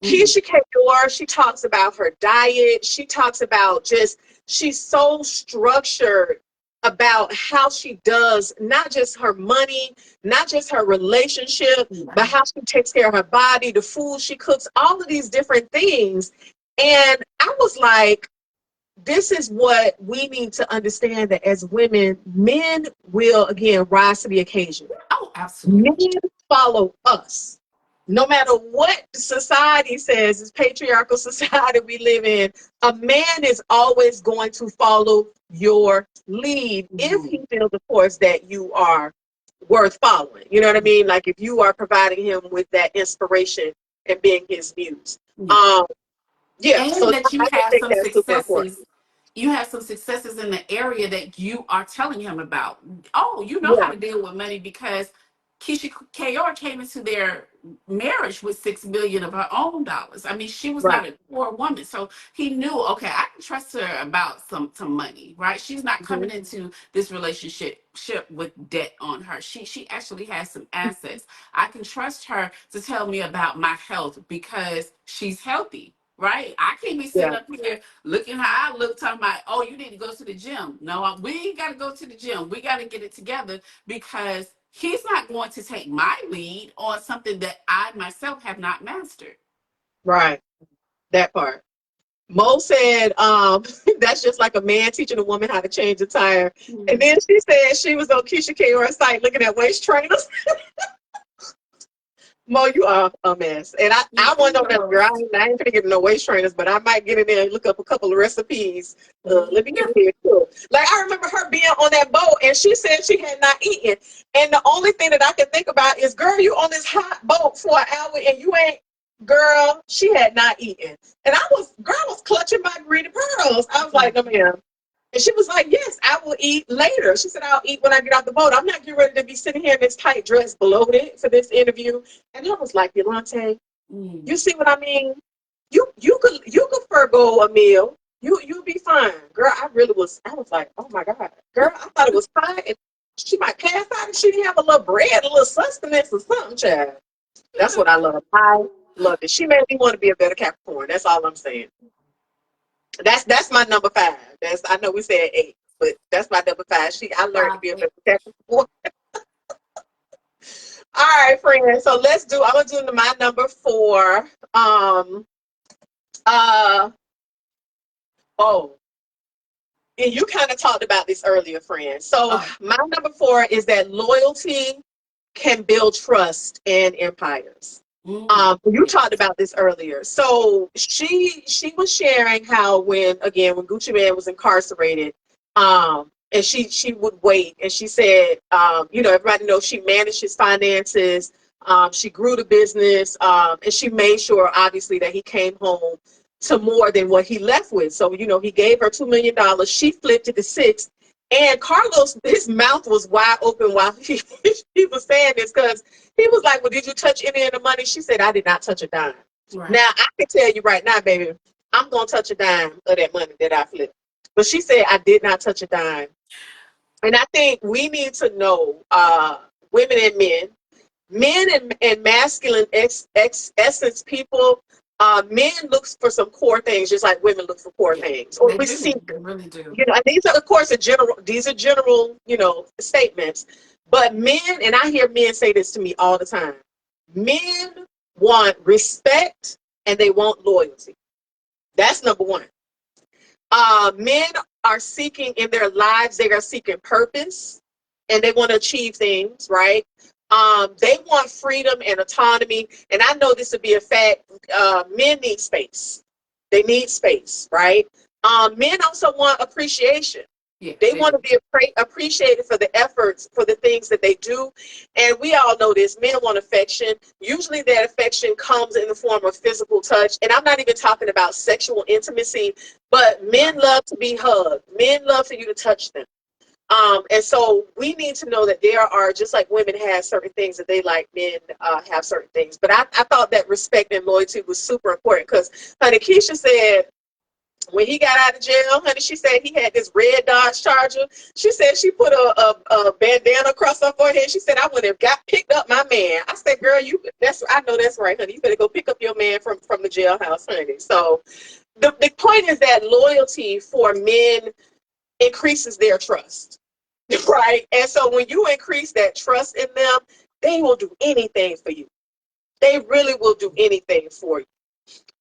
Mm-hmm. Keshia Ka'oir, she talks about her diet. She talks about just, she's so structured about how she does not just her money, not just her relationship, but Yeah. how she takes care of her body, the food she cooks, all of these different things. And I was like, this is what we need to understand, that as women, men will again rise to the occasion. Oh, Men absolutely. follow us. No matter what society says, this patriarchal society we live in, a man is always going to follow your lead if Mm-hmm. he feels, of course, that you are worth following. You know what I mean? Like if you are providing him with that inspiration and being his muse. Yeah. Um, yeah, so And that you I just have think some that's super important. successes you have some successes in the area that you are telling him about. Oh, you know how Yeah. to deal with money because Keshia Ka'oir came into their marriage with $6 million of her own dollars. I mean, she was Right. not a poor woman, so he knew. Okay, I can trust her about some money, right? She's not Mhm. coming into this relationship with debt on her. She actually has some assets. I can trust her to tell me about my health because she's healthy. Right, I can't be sitting Yeah. up here looking how I look, talking about, oh, you need to go to the gym. No, we ain't got to go to the gym. We got to get it together because he's not going to take my lead on something that I myself have not mastered. Right. That part. Mo said, that's just like a man teaching a woman how to change a tire. And Mm-hmm. then she said she was on Keshia Ka'oir's site looking at waist trainers. Mo, you are a mess. And I want to know, girl, I ain't gonna get no waist trainers, but I might get in there and look up a couple of recipes. Let me get in here too. Like, I remember her being on that boat and she said she had not eaten. And the only thing that I can think about is, girl, you on this hot boat for an hour and you ain't, girl, she had not eaten. And girl, I was clutching my greedy pearls. I was like, no, ma'am. And she was like, yes, I will eat later. She said, I'll eat when I get off the boat. I'm not getting ready to be sitting here in this tight dress bloated for this interview. And I was like, Yulante, you see what I mean? You could forego a meal. You'll be fine. Girl, I was like, oh my God. Girl, I thought it was fine. And she might pass out if she didn't have a little bread, a little sustenance or something, child. That's what I love. I love it. She made me want to be a better Capricorn. That's all I'm saying. That's my number 5. I know we said 8, but that's my number 5. I learned to be a better Capricorn. All right, friends. So I'm gonna do my number 4. Uh oh, and you kind of talked about this earlier, friends. So Oh, my number 4 is that loyalty can build trust in empires. You talked yes. about this earlier. So she was sharing how when Gucci Mane was incarcerated, and she would wait, and she said, everybody knows she managed his finances, she grew the business, and she made sure obviously that he came home to more than what he left with. So he gave her $2 million. She flipped it to 6. And Carlos, his mouth was wide open while he was saying this because he was like, well, did you touch any of the money? She said, I did not touch a dime. Right. Now, I can tell you right now, baby, I'm going to touch a dime of that money that I flipped. But she said, I did not touch a dime. And I think we need to know, women and men and masculine essence people, men look for some core things, just like women look for core Yeah. things. Or They we do. seek, They really do. and these are, of course, these are general, statements. But men, and I hear men say this to me all the time, men want respect and they want loyalty. That's number 1. Men are seeking in their lives, they are seeking purpose and they want to achieve things, right? They want freedom and autonomy. And I know this to be a fact. Men need space. They need space, right? Men also want appreciation. Yeah, They they want to do. be appreciated for the efforts, for the things that they do. And we all know this. Men want affection. Usually that affection comes in the form of physical touch. And I'm not even talking about sexual intimacy, but men Right. love to be hugged. Men love for you to touch them. And so we need to know that there are, just like women have certain things that they like, men have certain things. But I thought that respect and loyalty was super important because, honey, Keisha said, when he got out of jail, honey, she said he had this red Dodge Charger. She said she put a bandana across her forehead. She said, I would have picked up my man. I said, girl, I know that's right, honey. You better go pick up your man from the jailhouse, honey. So the point is that loyalty for men increases their trust, right? And so when you increase that trust in them, they will do anything for you. They really will do anything for you.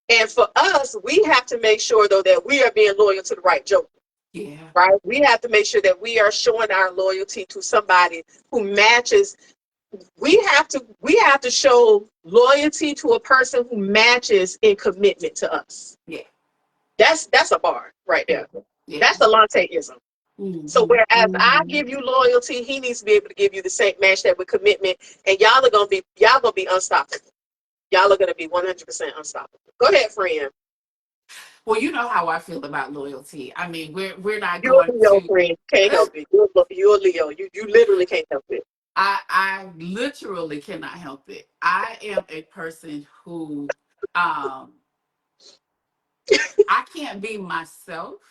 And for us, we have to make sure, though, that we are being loyal to the right joker, Yeah. right? We have to make sure that we are showing our loyalty to somebody who matches. We have to show loyalty to a person who matches in commitment to us. Yeah. That's a bar right Yeah. there. Yeah. That's a Lanteism. So Mm-hmm. whereas I Mm-hmm. give you loyalty, he needs to be able to give you the same, match that with commitment, and y'all gonna be unstoppable. Y'all are gonna be 100% unstoppable. Go ahead, friend. Well, you know how I feel about loyalty. I mean, we're not You're a going Leo to. friend. Can't help it. You're a Leo. You literally can't help it. I literally cannot help it. I am a person who um I can't be myself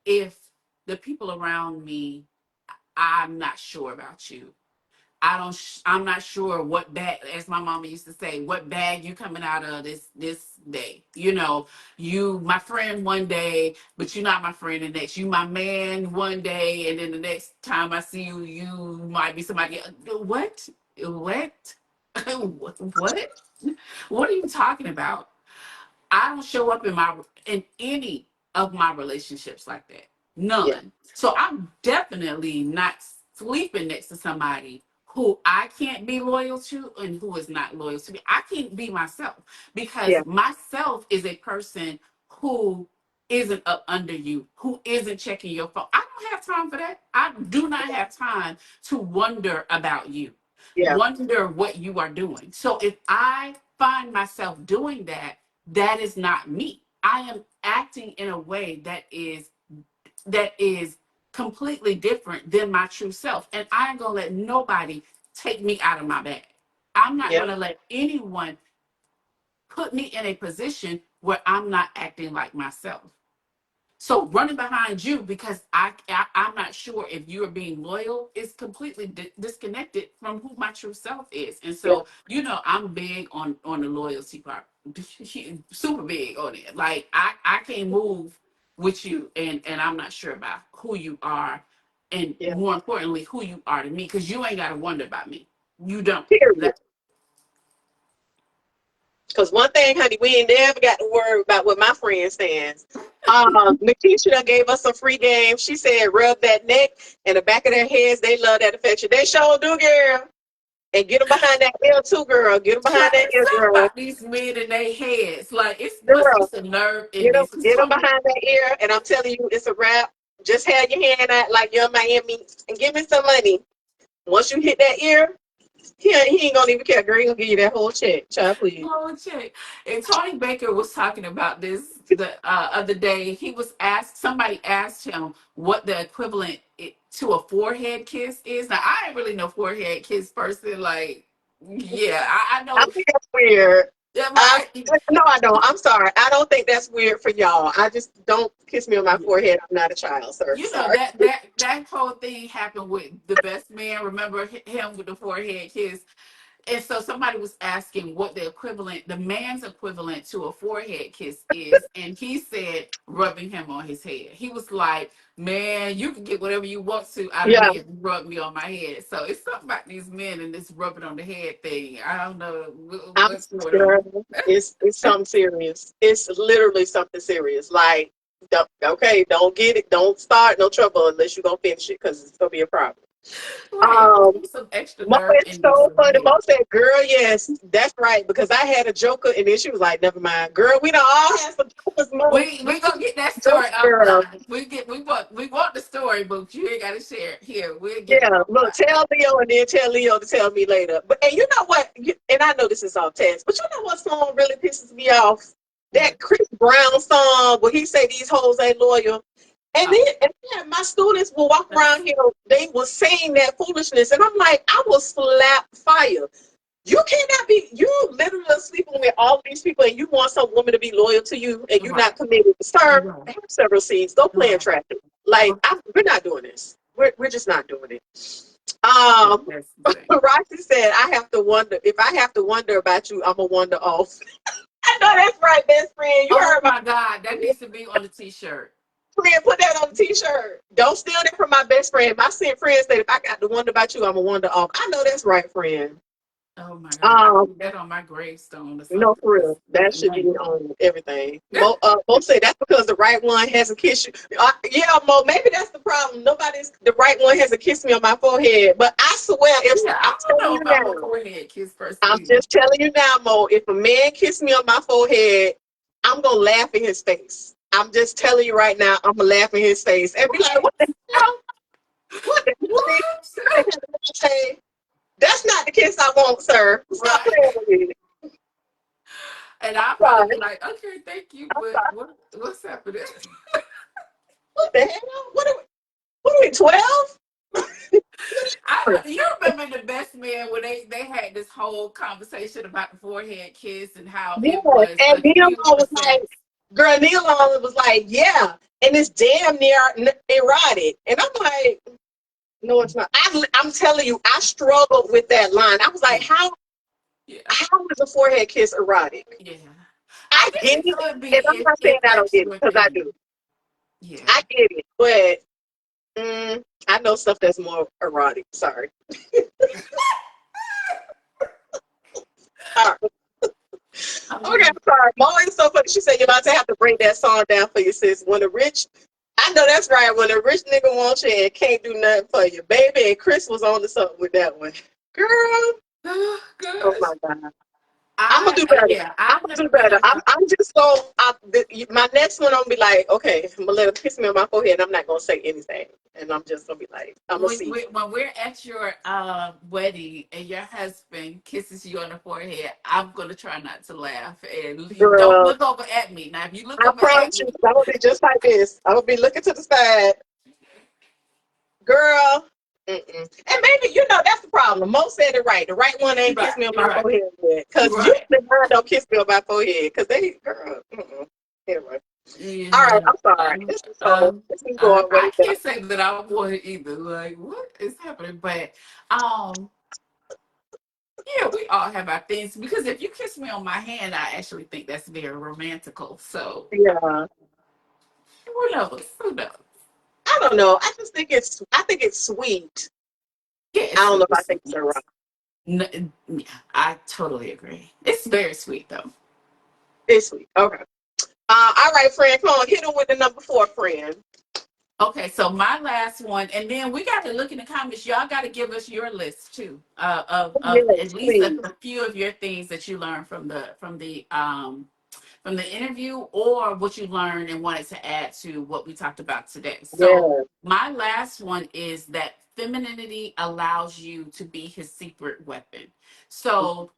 if the people around me, I'm not sure about you. I'm not sure what bag, as my mama used to say, what bag you coming out of this day. You know, you my friend one day, but you're not my friend the next. You my man one day, and then the next time I see you, you might be somebody. What? What? What? What are you talking about? I don't show up in any of my relationships like that. Yeah. None. So I'm definitely not sleeping next to somebody who I can't be loyal to and who is not loyal to me. I can't be myself Yeah. because myself is a person who isn't up under you, who isn't checking your phone. I don't have time for that. I do not have time to wonder about you, Yeah. wonder what you are doing. So if I find myself doing that, that is not me. I am acting in a way that is completely different than my true self. And I ain't gonna let nobody take me out of my bag. I'm not Yeah. gonna let anyone put me in a position where I'm not acting like myself. So running behind you because I'm not sure if you're being loyal is completely disconnected from who my true self is. And Yeah. so I'm big on the loyalty part, super big on it. Like I can't move with you, and I'm not sure about who you are, and Yeah. more importantly, who you are to me, because you ain't got to wonder about me. You don't. Period. That, Because one thing, honey, we ain't never got to worry about what my friend stands. Nikisha done gave us some free games. She said, rub that neck and the back of their heads. They love that affection. They sure do, girl. And get them behind that ear too, girl. Get them behind that ear, something girl. about these men and their heads, like it must be Girl, some nerve in this. Cause get them Tony, behind that ear. And I'm telling you, it's a wrap. Just have your hand out like you're Miami and give me some money. Once you hit that ear, he ain't gonna even care. Girl, he gonna give you that whole check. Child, please. oh, check. And Tony Baker was talking about this the other day. He was asked, somebody asked him what the equivalent to a forehead kiss is. Now, I ain't really no forehead kiss person. Like, yeah, I I know. think that's weird. Yeah, I right. no, I don't. I'm sorry. I don't think that's weird for y'all. I just don't kiss me on my forehead. I'm not a child, sir. You know Sorry. that whole thing happened with the best man. Remember him with the forehead kiss? And so somebody was asking what the man's equivalent to a forehead kiss is. And he said, rubbing him on his head. He was like, man, you can get whatever you want to out of Yeah, me if you rub me on my head. So it's something about these men and this rubbing on the head thing. I don't know I'm what's going on. sure it's something serious. It's literally something serious. Like, okay, don't get it. Don't start no trouble unless you're gonna finish it because it's gonna be a problem. Right. Um, Some extra Mo nerve is endings so over funny. here. Mo said, "Girl, yes, that's right." Because I had a joker, and then she was like, "Never mind, girl. We don't all have some jokers, Mo. We gonna get that Joke story girl. offline. We want the story, but you ain't gotta share it here. We'll get it Yeah, look, offline. tell Leo and then tell Leo to tell me later. But and you know what? And I know this is off text, but you know what song really pisses me off? That What? Chris Brown song where he say these hoes ain't loyal. Oh, And then my students will walk that's around here, they will saying that foolishness, and I'm like, I will slap fire. You cannot be. You literally are sleeping with all these people, and you want some woman to be loyal to you, and you're right. not committed. Sir, Right. have several seats. Go play in Right. traffic. Like, Right. we're not doing this. We're just not doing it. Yeah, Um, that's the thing. Roxy said, I have to wonder if I have to wonder about you. I'm a wonder off. I know that's right, best friend. You Oh heard my my God, that needs to be on the t-shirt. friend. Put that on the t-shirt. Don't steal that from my best friend. My friend said, if I got to wonder about you, I'm a wonder off. I know that's right, friend. Oh my God, I Um, need that on my gravestone or No, something. for Just real. That should be on everything. Mo say that's because the right one hasn't kissed you. Yeah, Mo, maybe that's the problem. The right one hasn't kissed me on my forehead. But I swear, if yeah, I'm I don't telling know you if I'm a now, forehead kiss person I'm either. just telling you now, Mo, if a man kiss me on my forehead, I'm gonna laugh in his face. I'm just telling you right now, I'm gonna laugh in his face and be like, What? what the hell? What the hell did What? you say? That's not the kiss I want, sir. Stop Right. playing with me. And I'll probably Sorry. be like, okay, thank you, I'm but sorry. what's happening? What the hell? What are we 12? You remember the best man when they had this whole conversation about the forehead kiss and how Yes. it was And a Neil cue for was like, sex. girl, Neil was like, yeah. And it's damn near erotic. And I'm like, no, it's not. I'm telling you, I struggled with that line. I was like, Yeah, yeah, how is a forehead kiss erotic? yeah. I I guess get it it. could And be I'm not saying if I don't that's get it, your because I thing. do. Yeah. I get it. But I know stuff that's more erotic. Sorry. All right. Okay, Um, I'm sorry. Molly's so funny. She said you're about to have to break that song down for you, sis. When a rich, I know that's right. When a rich nigga wants you and can't do nothing for you, baby. And Chris was on to something with that one, girl. oh Oh gosh. my god. I'm gonna do better. Yeah, I'm I've gonna do never been better. on the. I'm just gonna. My next one, I'm gonna be like, okay, I'm gonna let him kiss me on my forehead. And I'm not gonna say anything, and I'm just gonna be like, I'm gonna see. When we're at your wedding and your husband kisses you on the forehead, I'm gonna try not to laugh and you don't Girl, look over at me. Now, if you look I over at promise me, you, I'm gonna be just like this. I'm gonna be looking to the side, girl. Mm-mm. And maybe that's the problem. Mo said it right. The right one ain't right, kiss me on my right, forehead yet. Cause usually right. mine don't kiss me on my forehead. Cause they, girl. Anyway, all right. Yeah, I'm sorry. This is going way I down. can't say that I want it either. Like, what is happening? But um, yeah, we all have our things because if you kiss me on my hand, I actually think that's very romantical. So Yeah. who knows? Who knows? I don't know. I think it's sweet. Yeah, I it's don't know sweet. if I It's think sweet. it's erotic. Yes. No, yeah, I totally agree. It's very sweet though. It's sweet. Okay. All right, friend. Come on, hit him with the number 4, friend. Okay, so my last one, and then we got to look in the comments. Y'all got to give us your list too, of Yes, at least please. a few of your things that you learned from the interview, or what you learned and wanted to add to what we talked about today. So Yes. my last one is that femininity allows you to be his secret weapon. So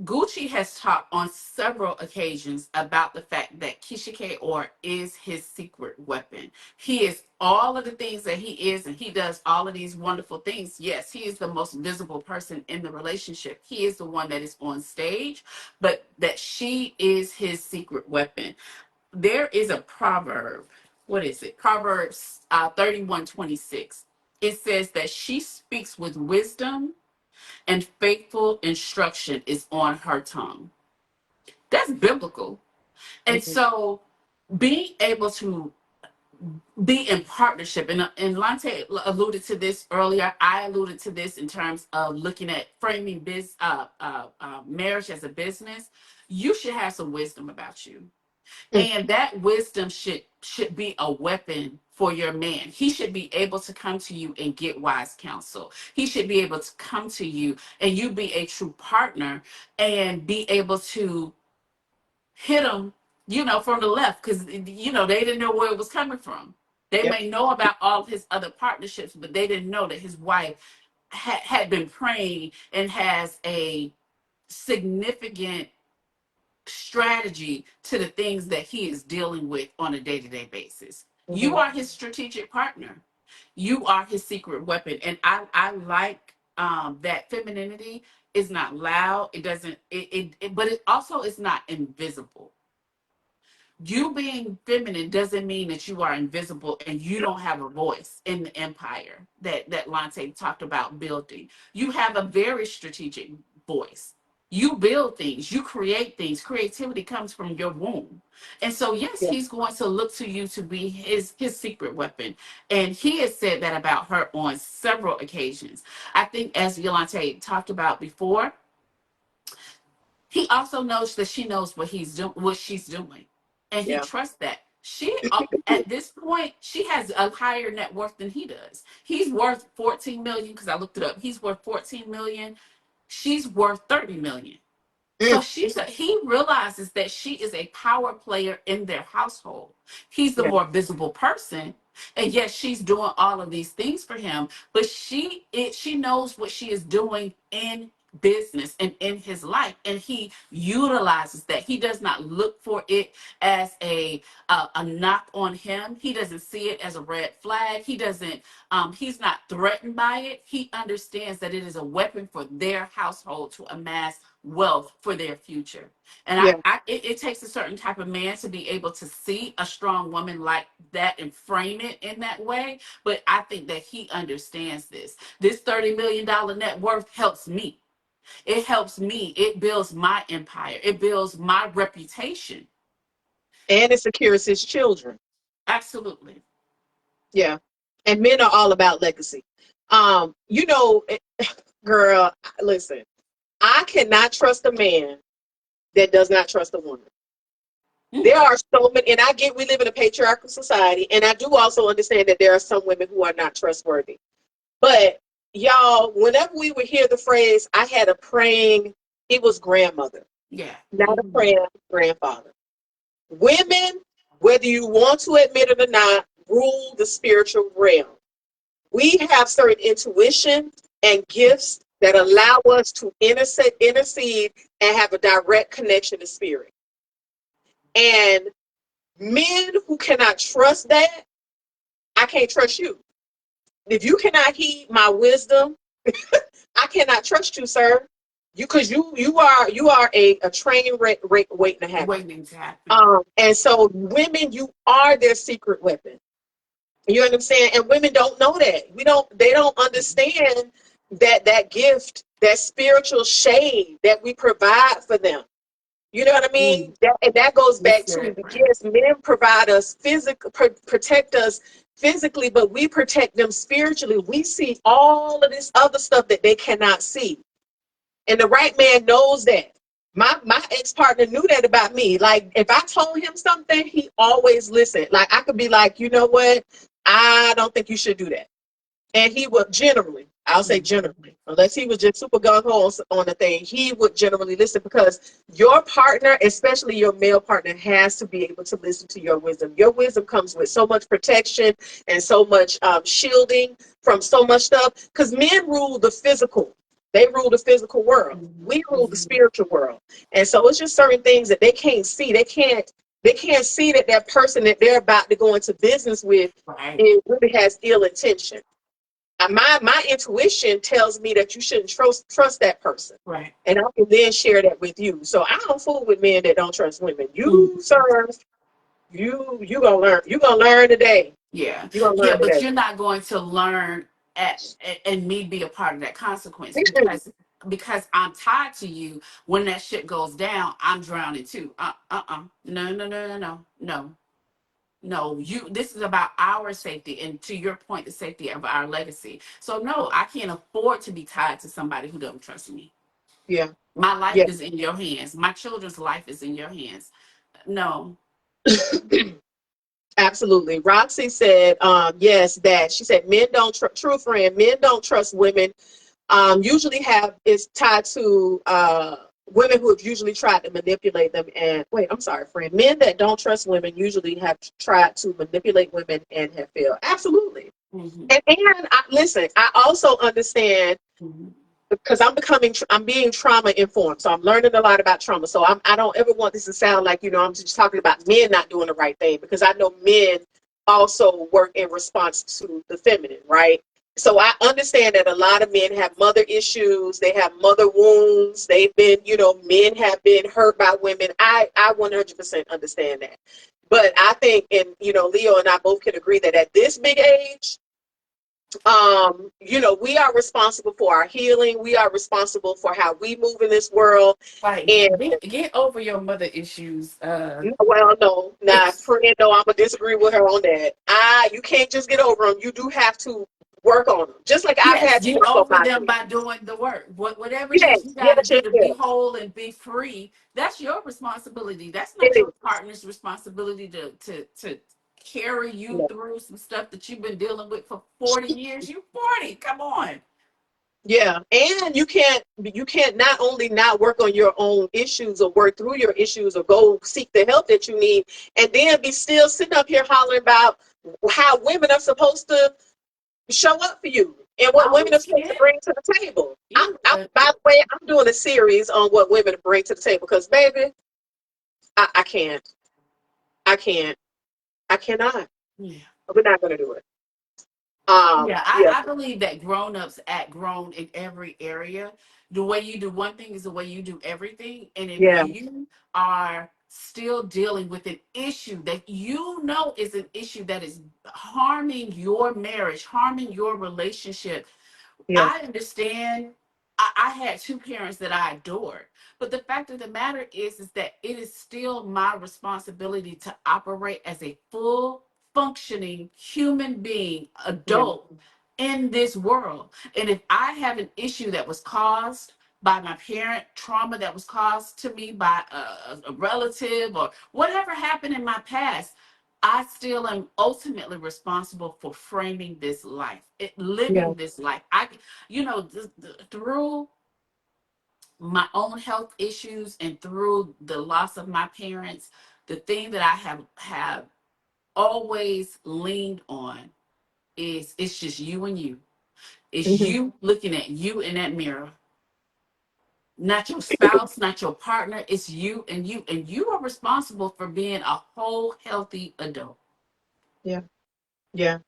Gucci has talked on several occasions about the fact that Keshia Ka'oir is his secret weapon. He is all of the things that he is, and he does all of these wonderful things. Yes, he is the most visible person in the relationship. He is the one that is on stage, but that she is his secret weapon. There is a proverb. What is it? Proverbs 31:26. It says that she speaks with wisdom and faithful instruction is on her tongue. That's biblical. And Mhm. so being able to be in partnership, and Lante alluded to this earlier. I alluded to this in terms of looking at framing marriage as a business. You should have some wisdom about you, and that wisdom should be a weapon for your man. He should be able to come to you and get wise counsel. He should be able to come to you and you be a true partner and be able to hit him, from the left, because they didn't know where it was coming from. They Yep. may know about all of his other partnerships, but they didn't know that his wife had been praying and has a significant strategy to the things that he is dealing with on a day-to-day basis. You Mhm. are his strategic partner. You are his secret weapon. And I like that femininity is not loud. It doesn't but it also is not invisible. You being feminine doesn't mean that you are invisible and you don't have a voice in the empire that Lante talked about building. You have a very strategic voice. You build things, you create things. Creativity comes from your womb. And so yes, Yeah. he's going to look to you to be his secret weapon. And he has said that about her on several occasions. I think as Yulante talked about before, he also knows that she knows what she's doing, and he Yeah. trusts that. She at this point she has a higher net worth than he does. He's worth 14 million because I looked it up. He's worth 14 million. She's worth 30 million. So Mm. he realizes that she is a power player in their household. He's the Yeah. more visible person, and yes, she's doing all of these things for him. But she knows what she is doing in business and in his life, and he utilizes that. He does not look for it as a knock on him. He doesn't see it as a red flag. He doesn't he's not threatened by it. He understands that it is a weapon for their household to amass wealth for their future. And Yeah. it takes a certain type of man to be able to see a strong woman like that and frame it in that way. But I think that he understands this. This $30 million net worth helps me. It helps me. It builds my empire. It builds my reputation. And it secures his children. Absolutely. Yeah. And men are all about legacy. You know, girl, listen, I cannot trust a man that does not trust a woman. There are so many, and I get we live in a patriarchal society, and I do also understand that there are some women who are not trustworthy. But y'all, whenever we would hear the phrase, I had a praying, it was grandmother, Yeah. not a praying grandfather. Women, whether you want to admit it or not, rule the spiritual realm. We have certain intuition and gifts that allow us to intercede and have a direct connection to spirit. And men who cannot trust that, I can't trust you. If you cannot heed my wisdom, I cannot trust you, sir. You are a train wreck waiting to happen. Waiting to happen. And so women, you are their secret weapon. You know what I'm saying? And women don't know that. They don't understand that gift, that spiritual shade that we provide for them. You know what I mean? That goes back to, yes, men provide us protect us physically, but we protect them spiritually. We see all of this other stuff that they cannot see. And the right man knows that. My ex-partner knew that about me. Like, if I told him something, he always listened. Like, I could be like, you know what? I don't think you should do that. And he would generally, I'll say generally, unless he was just super gung-ho on the thing, he would generally listen, because your partner, especially your male partner, has to be able to listen to your wisdom. Your wisdom comes with so much protection and so much shielding from so much stuff, because men rule the physical. They rule the physical world. We rule the spiritual world. And so it's just certain things that they can't see. They can't see that person that they're about to go into business with, it really has ill intention. My intuition tells me that you shouldn't trust that person. Right. And I can then share that with you. So I don't fool with men that don't trust women. You, sir, you gonna learn. You gonna learn today. Yeah. You gonna Yeah, learn but today. you're not going to learn and me be a part of that consequence, because I'm tied to you. When that shit goes down, I'm drowning too. No. This is about our safety, and to your point, the safety of our legacy. So no, I can't afford to be tied to somebody who doesn't trust me. Yeah. My life Yeah. is in your hands. My children's life is in your hands. No. Absolutely. Roxy said, yes, that she said men don't true friend, men don't trust women. Usually is tied to women who have usually tried to manipulate them. And wait, I'm sorry, friend. Men that don't trust women usually have tried to manipulate women and have failed. Absolutely. And listen, I also understand, because I'm being trauma informed. So I'm learning a lot about trauma. So I don't ever want this to sound like, I'm just talking about men not doing the right thing, because I know men also work in response to the feminine, right? So I understand that a lot of men have mother issues. They have mother wounds. They've been, men have been hurt by women. I 100% understand that. But I think, and, Leo and I both can agree that at this big age, we are responsible for our healing. We are responsible for how we move in this world. Like, And get over your mother issues. well, no, friend, no, I'm gonna disagree with her on that. You can't just get over them. You do have to work on them, just like I've Yes, had to get work on over them myself. by doing the work. Whatever it is you Yes, got to yes, do yes, to be yes. whole and be free, that's your responsibility. That's not It your partner's responsibility to carry you is. through some stuff that you've been dealing with for 40 years. You 40. Come on. Yeah, and you can't not only not work on your own issues or work through your issues or go seek the help that you need, and then be still sitting up here hollering about how women are supposed to show up for you. and what I women would are supposed to skip. bring to the table. Yeah. By the way, I'm doing a series on what women bring to the table because, baby, I can't. I can't. I cannot. Yeah. We're not going to do it. Yeah, Yeah, I believe that grown-ups act grown in every area. The way you do one thing is the way you do everything. And if yeah, you are still dealing with an issue that you know is an issue that is harming your marriage, harming your relationship, yeah, I understand. I had two parents that I adored, but the fact of the matter is that it is still my responsibility to operate as a full functioning human being, yeah, adult in this world. And if I have an issue that was caused by my parent, trauma that was caused to me by a relative, or whatever happened in my past, I still am ultimately responsible for framing this life, yeah. living this life. Through my own health issues and through the loss of my parents, the thing that I have always leaned on is it's just you and you. It's Hmm. you looking at you in that mirror. Not your spouse, not your partner. It's you and you. And you are responsible for being a whole, healthy adult. Yeah, yeah.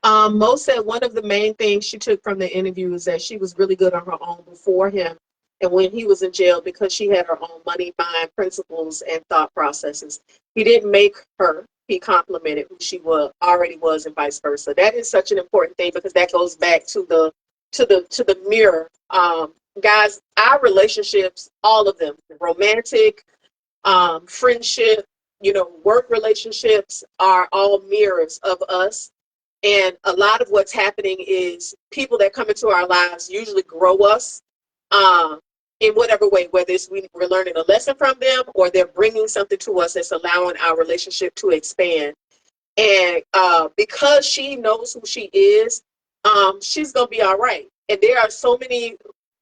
Mo said one of the main things she took from the interview is that she was really good on her own before him and when he was in jail because she had her own money, mind, principles, and thought processes. He didn't make her, he complimented who she already was and vice versa. That is such an important thing because that goes back to the mirror. Guys, our relationships, all of them, romantic, friendship, work relationships are all mirrors of us. And a lot of what's happening is people that come into our lives usually grow us in whatever way, whether it's we're learning a lesson from them or they're bringing something to us that's allowing our relationship to expand. And because she knows who she is, she's going to be all right. And there are so many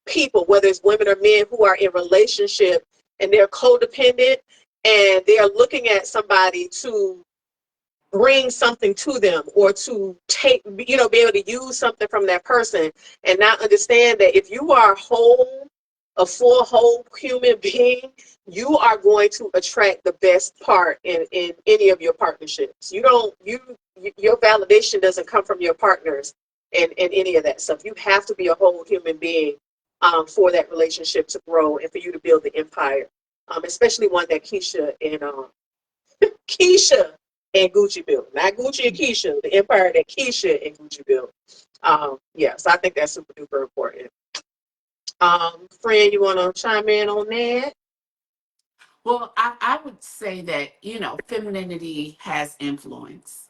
people, whether it's women or men, who are in relationship and they're codependent and they are looking at somebody to bring something to them or to take, be able to use something from that person and not understand that if you are whole, a full whole human being, you are going to attract the best part in any of your partnerships. You don't, your validation doesn't come from your partners and any of that stuff. You have to be a whole human being for that relationship to grow and for you to build the empire, especially one that Keisha and Gucci built. Not Gucci and Keisha, the empire that Keisha and Gucci built. Yeah, so I think that's super duper important. Friend, you want to chime in on that? Well, I would say that, femininity has influence.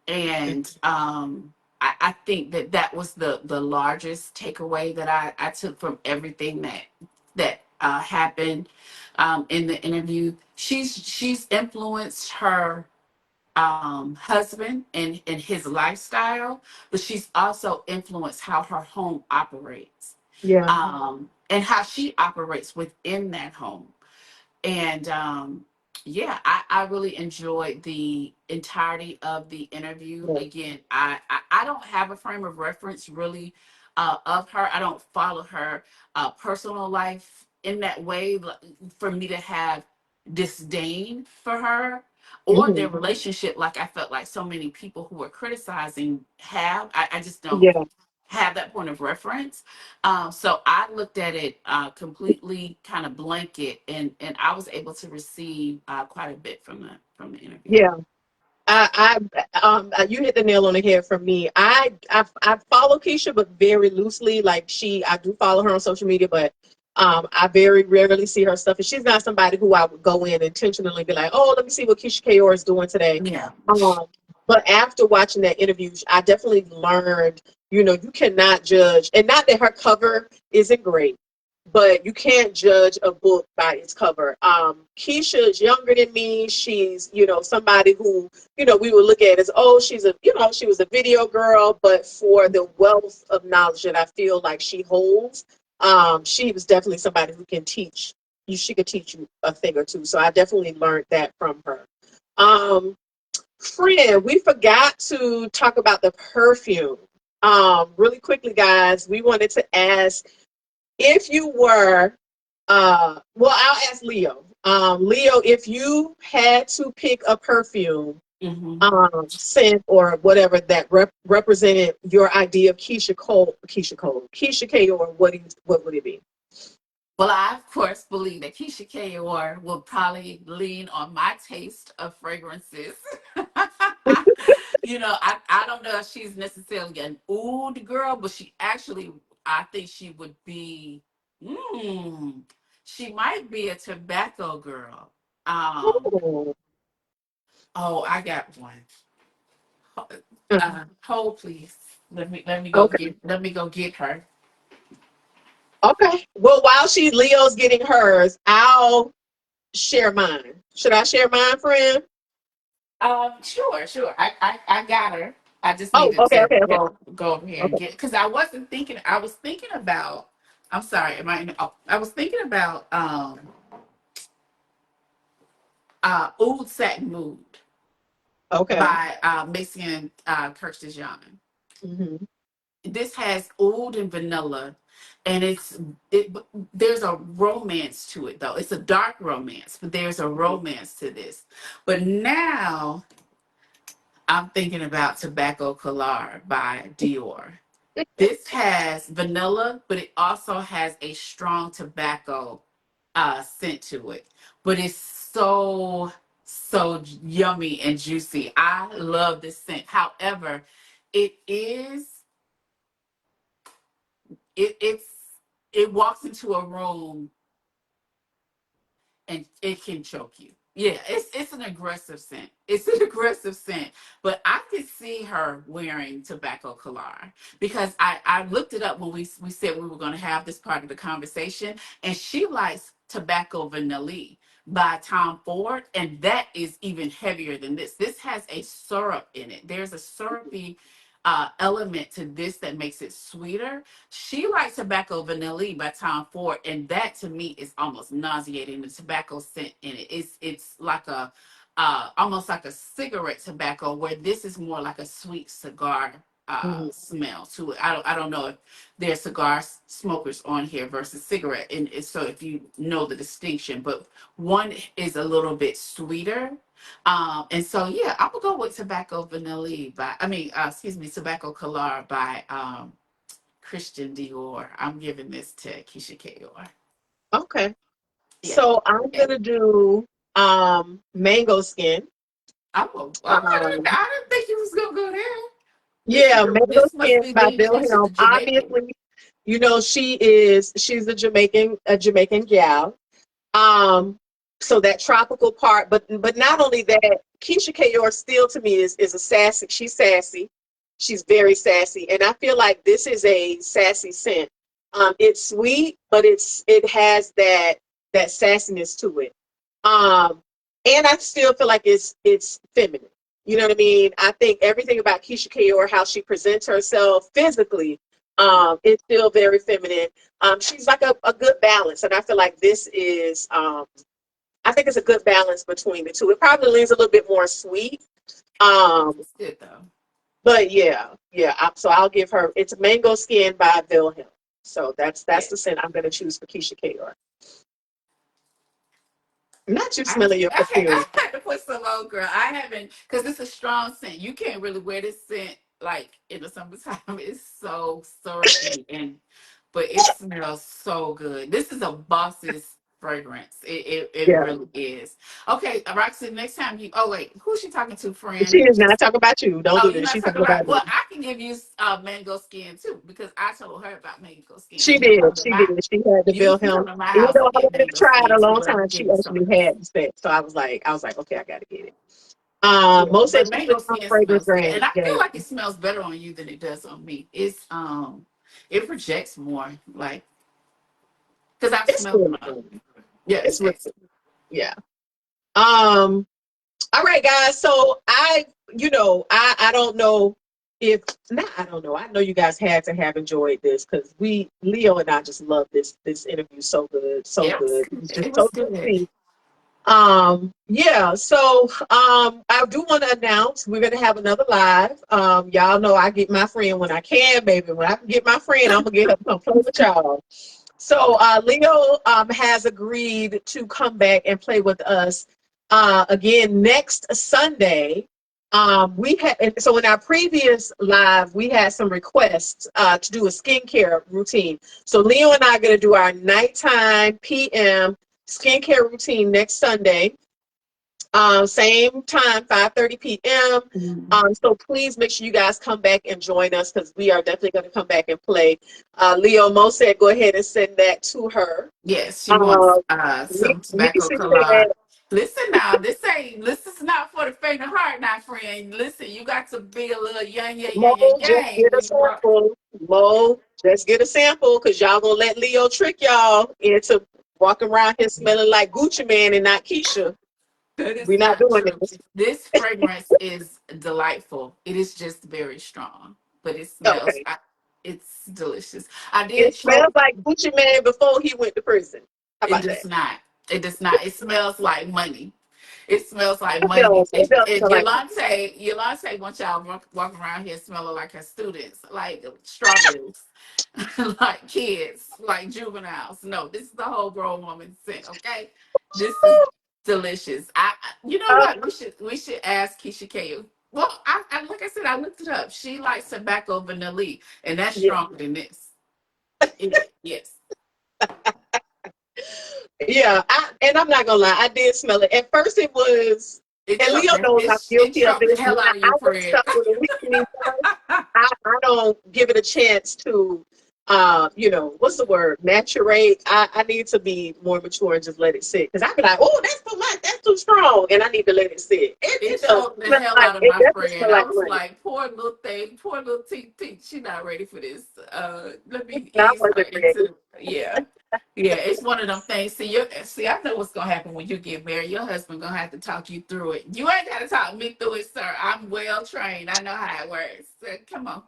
And I think that that was the largest takeaway that I took from everything that happened in the interview. She's influenced her husband and his lifestyle, but she's also influenced how her home operates, Yeah. and how she operates within that home. And yeah, I really enjoyed the entirety of the interview. Yeah. Again, I don't have a frame of reference really of her. I don't follow her personal life in that way for me to have disdain for her or Hmm. their relationship, like I felt like so many people who were criticizing have. I just don't Yeah. have that point of reference. So I looked at it completely kind of blanket, and I was able to receive quite a bit from the interview. Yeah. You hit the nail on the head for me. I follow Keisha, but very loosely. Like I do follow her on social media, but I very rarely see her stuff. And she's not somebody who I would go in intentionally be like, oh, let me see what Keshia Ka'oir is doing today. Yeah. Um, but after watching that interview, I definitely learned, you cannot judge, and not that her cover isn't great, but you can't judge a book by its cover. Keisha is younger than me. She's, somebody who, we would look at as, oh, she was a video girl, but for the wealth of knowledge that I feel like she holds, she was definitely somebody who can teach you. She could teach you a thing or two. So I definitely learned that from her. Um, Friend, we forgot to talk about the perfume. Really quickly, guys, we wanted to ask if you were, well, I'll ask Leo. Leo, if you had to pick a perfume, Mm-hmm. scent or whatever that represented your idea of Keshia Ka'oir, what would it be? Well, I of course believe that Keshia Ka'oir will probably lean on my taste of fragrances. I don't know if she's necessarily an oud girl, but she actually, I think she would be. Mm, she might be a tobacco girl. Um, Oh, oh, I got one. mhm. Hold please. Okay. Let me go get her. Okay. Well, while Leo's getting hers, I'll share mine. Should I share mine, friend? Sure, sure. I got her. I just Oh, needed okay, to okay, okay, go over here and okay, get because I wasn't thinking. I was thinking about. I'm sorry. Am I? Oh, I was thinking about Old Satin Mood okay. by Macy and Kirkstajan. Hmm. This has oud and vanilla, and it. There's a romance to it though. It's a dark romance, but there's a romance to this. But now I'm thinking about Tobacco Colar by Dior. This has vanilla, but it also has a strong tobacco scent to it. But it's so yummy and juicy. I love this scent. However, it is it's it walks into a room and it can choke you. Yeah, it's an aggressive scent. It's an aggressive scent. But I could see her wearing tobacco collar because I looked it up when we said we were going to have this part of the conversation, and she likes tobacco vanilla by Tom Ford, and that is even heavier than this. This has a syrup in it. There's a syrupy element to this that makes it sweeter. She likes Tobacco Vanilla by Tom Ford, and that to me is almost nauseating. The tobacco scent in it. It's like a almost like a cigarette tobacco, where this is more like a sweet cigar Hmm. smell to it. I don't know if there's cigar smokers on here versus cigarette, and so if you know the distinction, but one is a little bit sweeter. And so yeah, I would go with Tobacco Vanilla by excuse me, Tobacco Colar by Christian Dior. I'm giving this to Keshia Ka'oir. Okay. Yeah. So I'm Yeah. gonna do mango skin. Um, I didn't think you was gonna go there. yeah, mango This must skin be by leaning into Wilhelm. the Jamaican. Obviously, she's a Jamaican gal. Um, so that tropical part, but not only that, Keshia Ka'oir still to me is a sassy. She's sassy. She's very sassy, and I feel like this is a sassy scent. It's sweet, but it has that sassiness to it. Um, and I still feel like it's feminine. You know what I mean? I think everything about Keshia Ka'oir, how she presents herself physically, is still very feminine. She's like a good balance, and I feel like this is I think it's a good balance between the two. It probably leans a little bit more sweet, um, It's good though. but yeah. So I'll give her. It's Mango Skin by Wilhelm. So that's Yeah. the scent I'm going to choose for Keshia Ka'oir. Not you I, smelling your I perfume. had to put some on, girl. I haven't because it's a strong scent. You can't really wear this scent like in the summertime. It's so syrupy but it smells so good. This is a boss's fragrance. It Yeah, really is. Okay, Roxy, next time you wait, who's she talking to, she friend? is not talking about you. Don't Oh, do you're this. not She's talking talking about about. me. Well, I can give you mango skin too because I told her about mango skin. She did. She did. She had the You can come Wilhelm. to my Even house though and I get wanted to mango try it skin a too. long Let me time, give she you some. actually had the set. So I was like, okay, I got to get it. Yeah, Most said but she's mango a skin fragrance smells good, brand. and I Yeah, feel like it smells better on you than it does on me. It projects more, like because I've it's smelled really them. good. Yeah, it's It's really excellent. yeah. Um. All right, guys. So I don't know if not. I don't know. I know you guys had to have enjoyed this because Leo and I just love this interview so good, so Yeah, good. It was just it so was good to good. see. Yeah, so I do want to announce we're gonna have another live. Y'all know I get my friend when I can, baby. When I can get my friend, I'm gonna get her to come play with y'all. So Leo has agreed to come back and play with us again next Sunday. We had so in our previous live we had some requests to do a skincare routine. So Leo and I are going to do our nighttime PM skincare routine next Sunday. Same time, 5:30 p.m. So please make sure you guys come back and join us because we are definitely going to come back and play. Leo Mo said, go ahead and send that to her. Yes, she wants some tobacco Nisi said, collage. Listen now, this is not for the faint of heart, now, friend. Listen, you got to be a little Mo, just yang get a when you walk. sample. Mo, just get a sample because y'all going to let Leo trick y'all into walking around here smelling like Gucci Man and not Keisha. That is We're not not doing true. this. This fragrance is delightful. It is just very strong, but it smells. Okay. It's delicious. I It did smells choke. like Gucci Man before he went to prison. How It about does that? not. It does not. It smells like money. It smells like It money. does. It does If smell like Yulante wants y'all walking around here smelling like her students, like strawberries, like kids, like juveniles. No, this is the whole grown woman scent. Okay, this is delicious. You know uh, what? We should ask Keshia Ka'oir. Well, like I said, I looked it up. She likes tobacco vanilla, and that's yeah. stronger than this. Yes, Yeah. And I'm not gonna lie, I did smell it. At first it was and Leo knows I'm it guilty of choked the this. When hell out of I you, get Fred. stuff with a weekly I don't give it a chance to what's the word? Maturate. I need to be more mature and just let it sit. Because I be like, oh, that's too much, that's too strong. And I need to let it sit. It It does choked the smell hell like out of it my doesn't friend. smell I like was money. like, poor little thing, poor little teeth. She not ready for this. Let me And I ease her wasn't ready. into yeah. Yeah, it's one of them things. See, I know what's gonna happen when you get married. Your husband gonna have to talk you through it. You ain't gotta talk me through it, sir. I'm well trained. I know how it works. So, come on.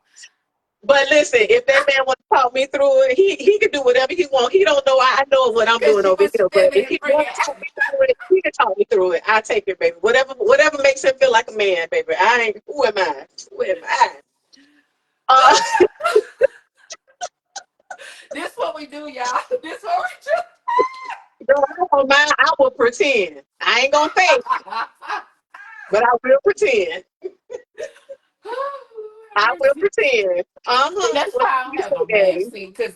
But listen, if that man want to talk me through it, he can do whatever he want. He don't know I know what I'm Cause doing you over was here. But if feeling he friend. want to talk me through it, he can talk me through it. I take it, baby. Whatever makes him feel like a man, baby. I ain't. Who am I? Who am I? Uh, This what we do, y'all. This what we girl, I don't mind. I will pretend. I ain't gonna fake, do. but I will pretend. Oh, I will mercy. pretend. See, that's What why I don't you have no say, man. Daddy? See, because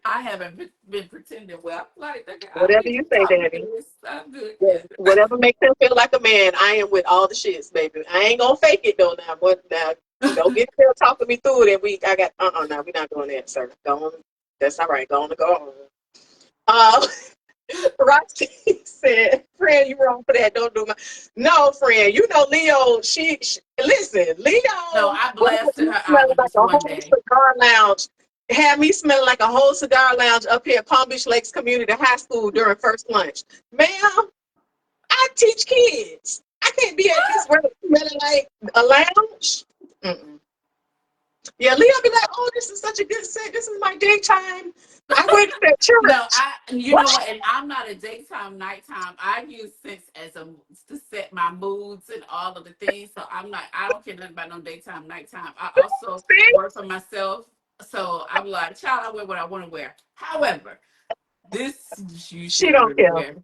I haven't been pretending well. Like, I don't Whatever need you you to say, talk me Daddy. through this. I'm good. Yes. Whatever makes him feel like a man, I am with all the shits, baby. I ain't gonna fake it though. Now, what? Now, don't get there talking me through it. And I got. No, we're not doing that, sir. Go on. That's all right. Go on and go on. Uh, Roxy said, "Friend, you wrong for that. Don't do my." No, friend. You know Leo. She listen. No, Leo I was blasted her out smelling with like this a one whole day. cigar lounge. Had me smelling like a whole cigar lounge up here at Palm Beach Lakes Community High School during first lunch. Ma'am, I teach kids. I can't be at this rate smelling like a lounge. Mm-mm. Yeah, Leo be like, oh, this is such a good set. This is my daytime. I went to No, church. you What? know what? And I'm not a daytime, nighttime. I use scents as a to set my moods and all of the things. So I don't care nothing about no daytime, nighttime. I also See? work for myself. So I'm like, child, I wear what I want to wear. However, this you She should don't really care. wear.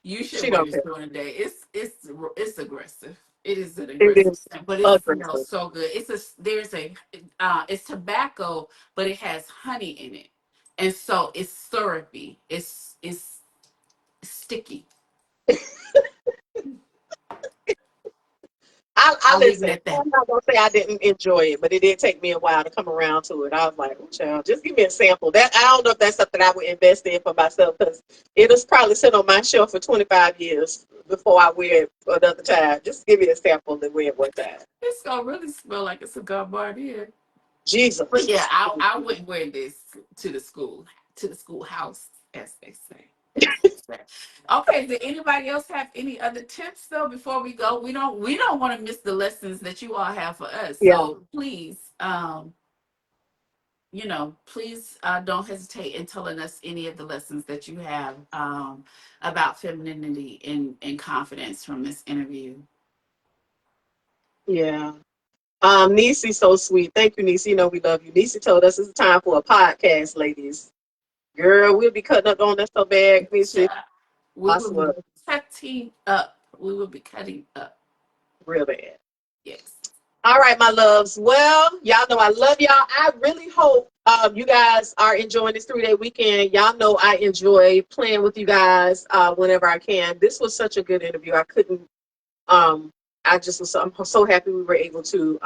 You should She wear don't this care. during the day. It's aggressive. It is an It aggressive is scent, but it smells aggressive. so good. It's tobacco, but it has honey in it, and so it's syrupy. It's sticky. I I'll leave it listen. at that. I'm not gonna say I didn't enjoy it, but it did take me a while to come around to it. I was like, oh, child, just give me a sample. That I don't know if that's something I would invest in for myself because it'll probably sit on my shelf for 25 years before I wear it another time. Just give me a sample and wear it one time. It's gonna really smell like a cigar bar here. But Jesus. yeah, I wouldn't wear this to the schoolhouse, as they say. As they say. Okay, did anybody else have any other tips though before we go? We don't want to miss the lessons that you all have for us. Yeah. So please, please don't hesitate in telling us any of the lessons that you have about femininity and confidence from this interview. Yeah. Nisi, so sweet. Thank you, Nisi. You know we love you. Nisi told us it's time for a podcast, ladies. Girl, we'll be cutting up on that so bad, Nisi. Yeah. We I will be swear, cutting up. We will be cutting up. real bad. Yes. All right, my loves. Well, y'all know I love y'all. I really hope you guys are enjoying this 3-day weekend. Y'all know I enjoy playing with you guys whenever I can. This was such a good interview. I couldn't. Um, I just was. I'm so happy we were able to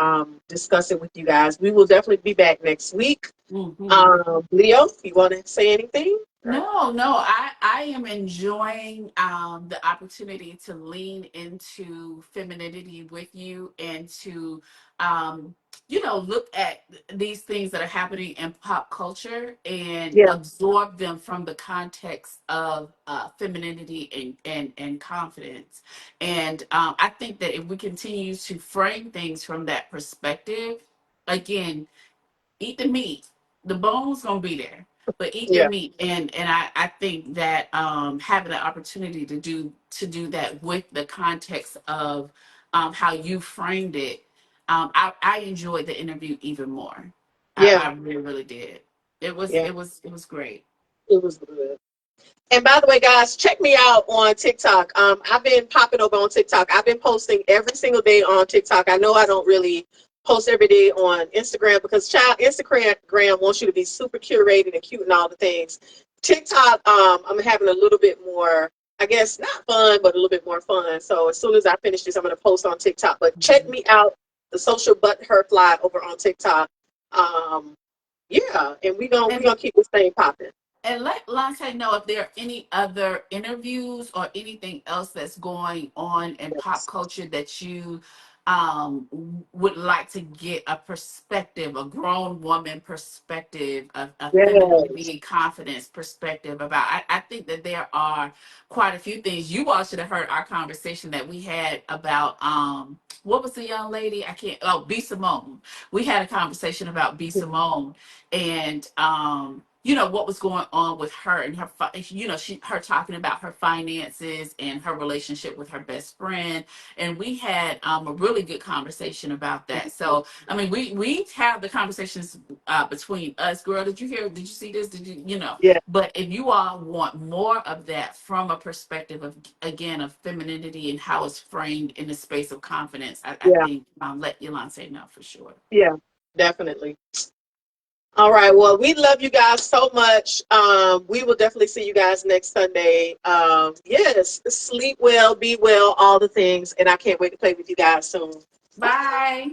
discuss it with you guys. We will definitely be back next week. Mm-hmm. Leo, you want to say anything? No, I am enjoying the opportunity to lean into femininity with you and to look at these things that are happening in pop culture and Yeah, absorb them from the context of femininity and confidence. And I think that if we continue to frame things from that perspective, again, eat the meat. The bones gonna be there, but eat the yeah, meat. And I think that having the opportunity to do that with the context of how you framed it, I enjoyed the interview even more. yeah, I really, really did. It was yeah. it was it was great. It was good. And by the way, guys, check me out on TikTok. I've been popping over on TikTok. I've been posting every single day on TikTok. I know I don't really post every day on Instagram because child Instagram wants you to be super curated and cute and all the things. TikTok, I'm having a little bit more, I guess not fun, but a little bit more fun. So as soon as I finish this, I'm gonna post on TikTok. But check me out, Thesocialbutherfly over on TikTok. Um, yeah, and we gonna And keep this thing popping. And let Lante know if there are any other interviews or anything else that's going on in pop Yes. culture that you would like to get a perspective, a grown woman perspective, a Yes. femininity, confidence perspective about. I think that there are quite a few things. You all should have heard our conversation that we had about what was the young lady? I can't. Oh, B Simone. We had a conversation about B Simone and what was going on with her and her talking about her finances and her relationship with her best friend, and we had a really good conversation about that. So I mean, we have the conversations between us. Girl, did you see this, did you? Yeah. But if you all want more of that from a perspective of, again, of femininity and how it's framed in the space of confidence, I Yeah. think let Yulante know for sure. Yeah. Definitely. All right. Well, we love you guys so much. We will definitely see you guys next Sunday. Yes, sleep well, be well, all the things. And I can't wait to play with you guys soon. Bye.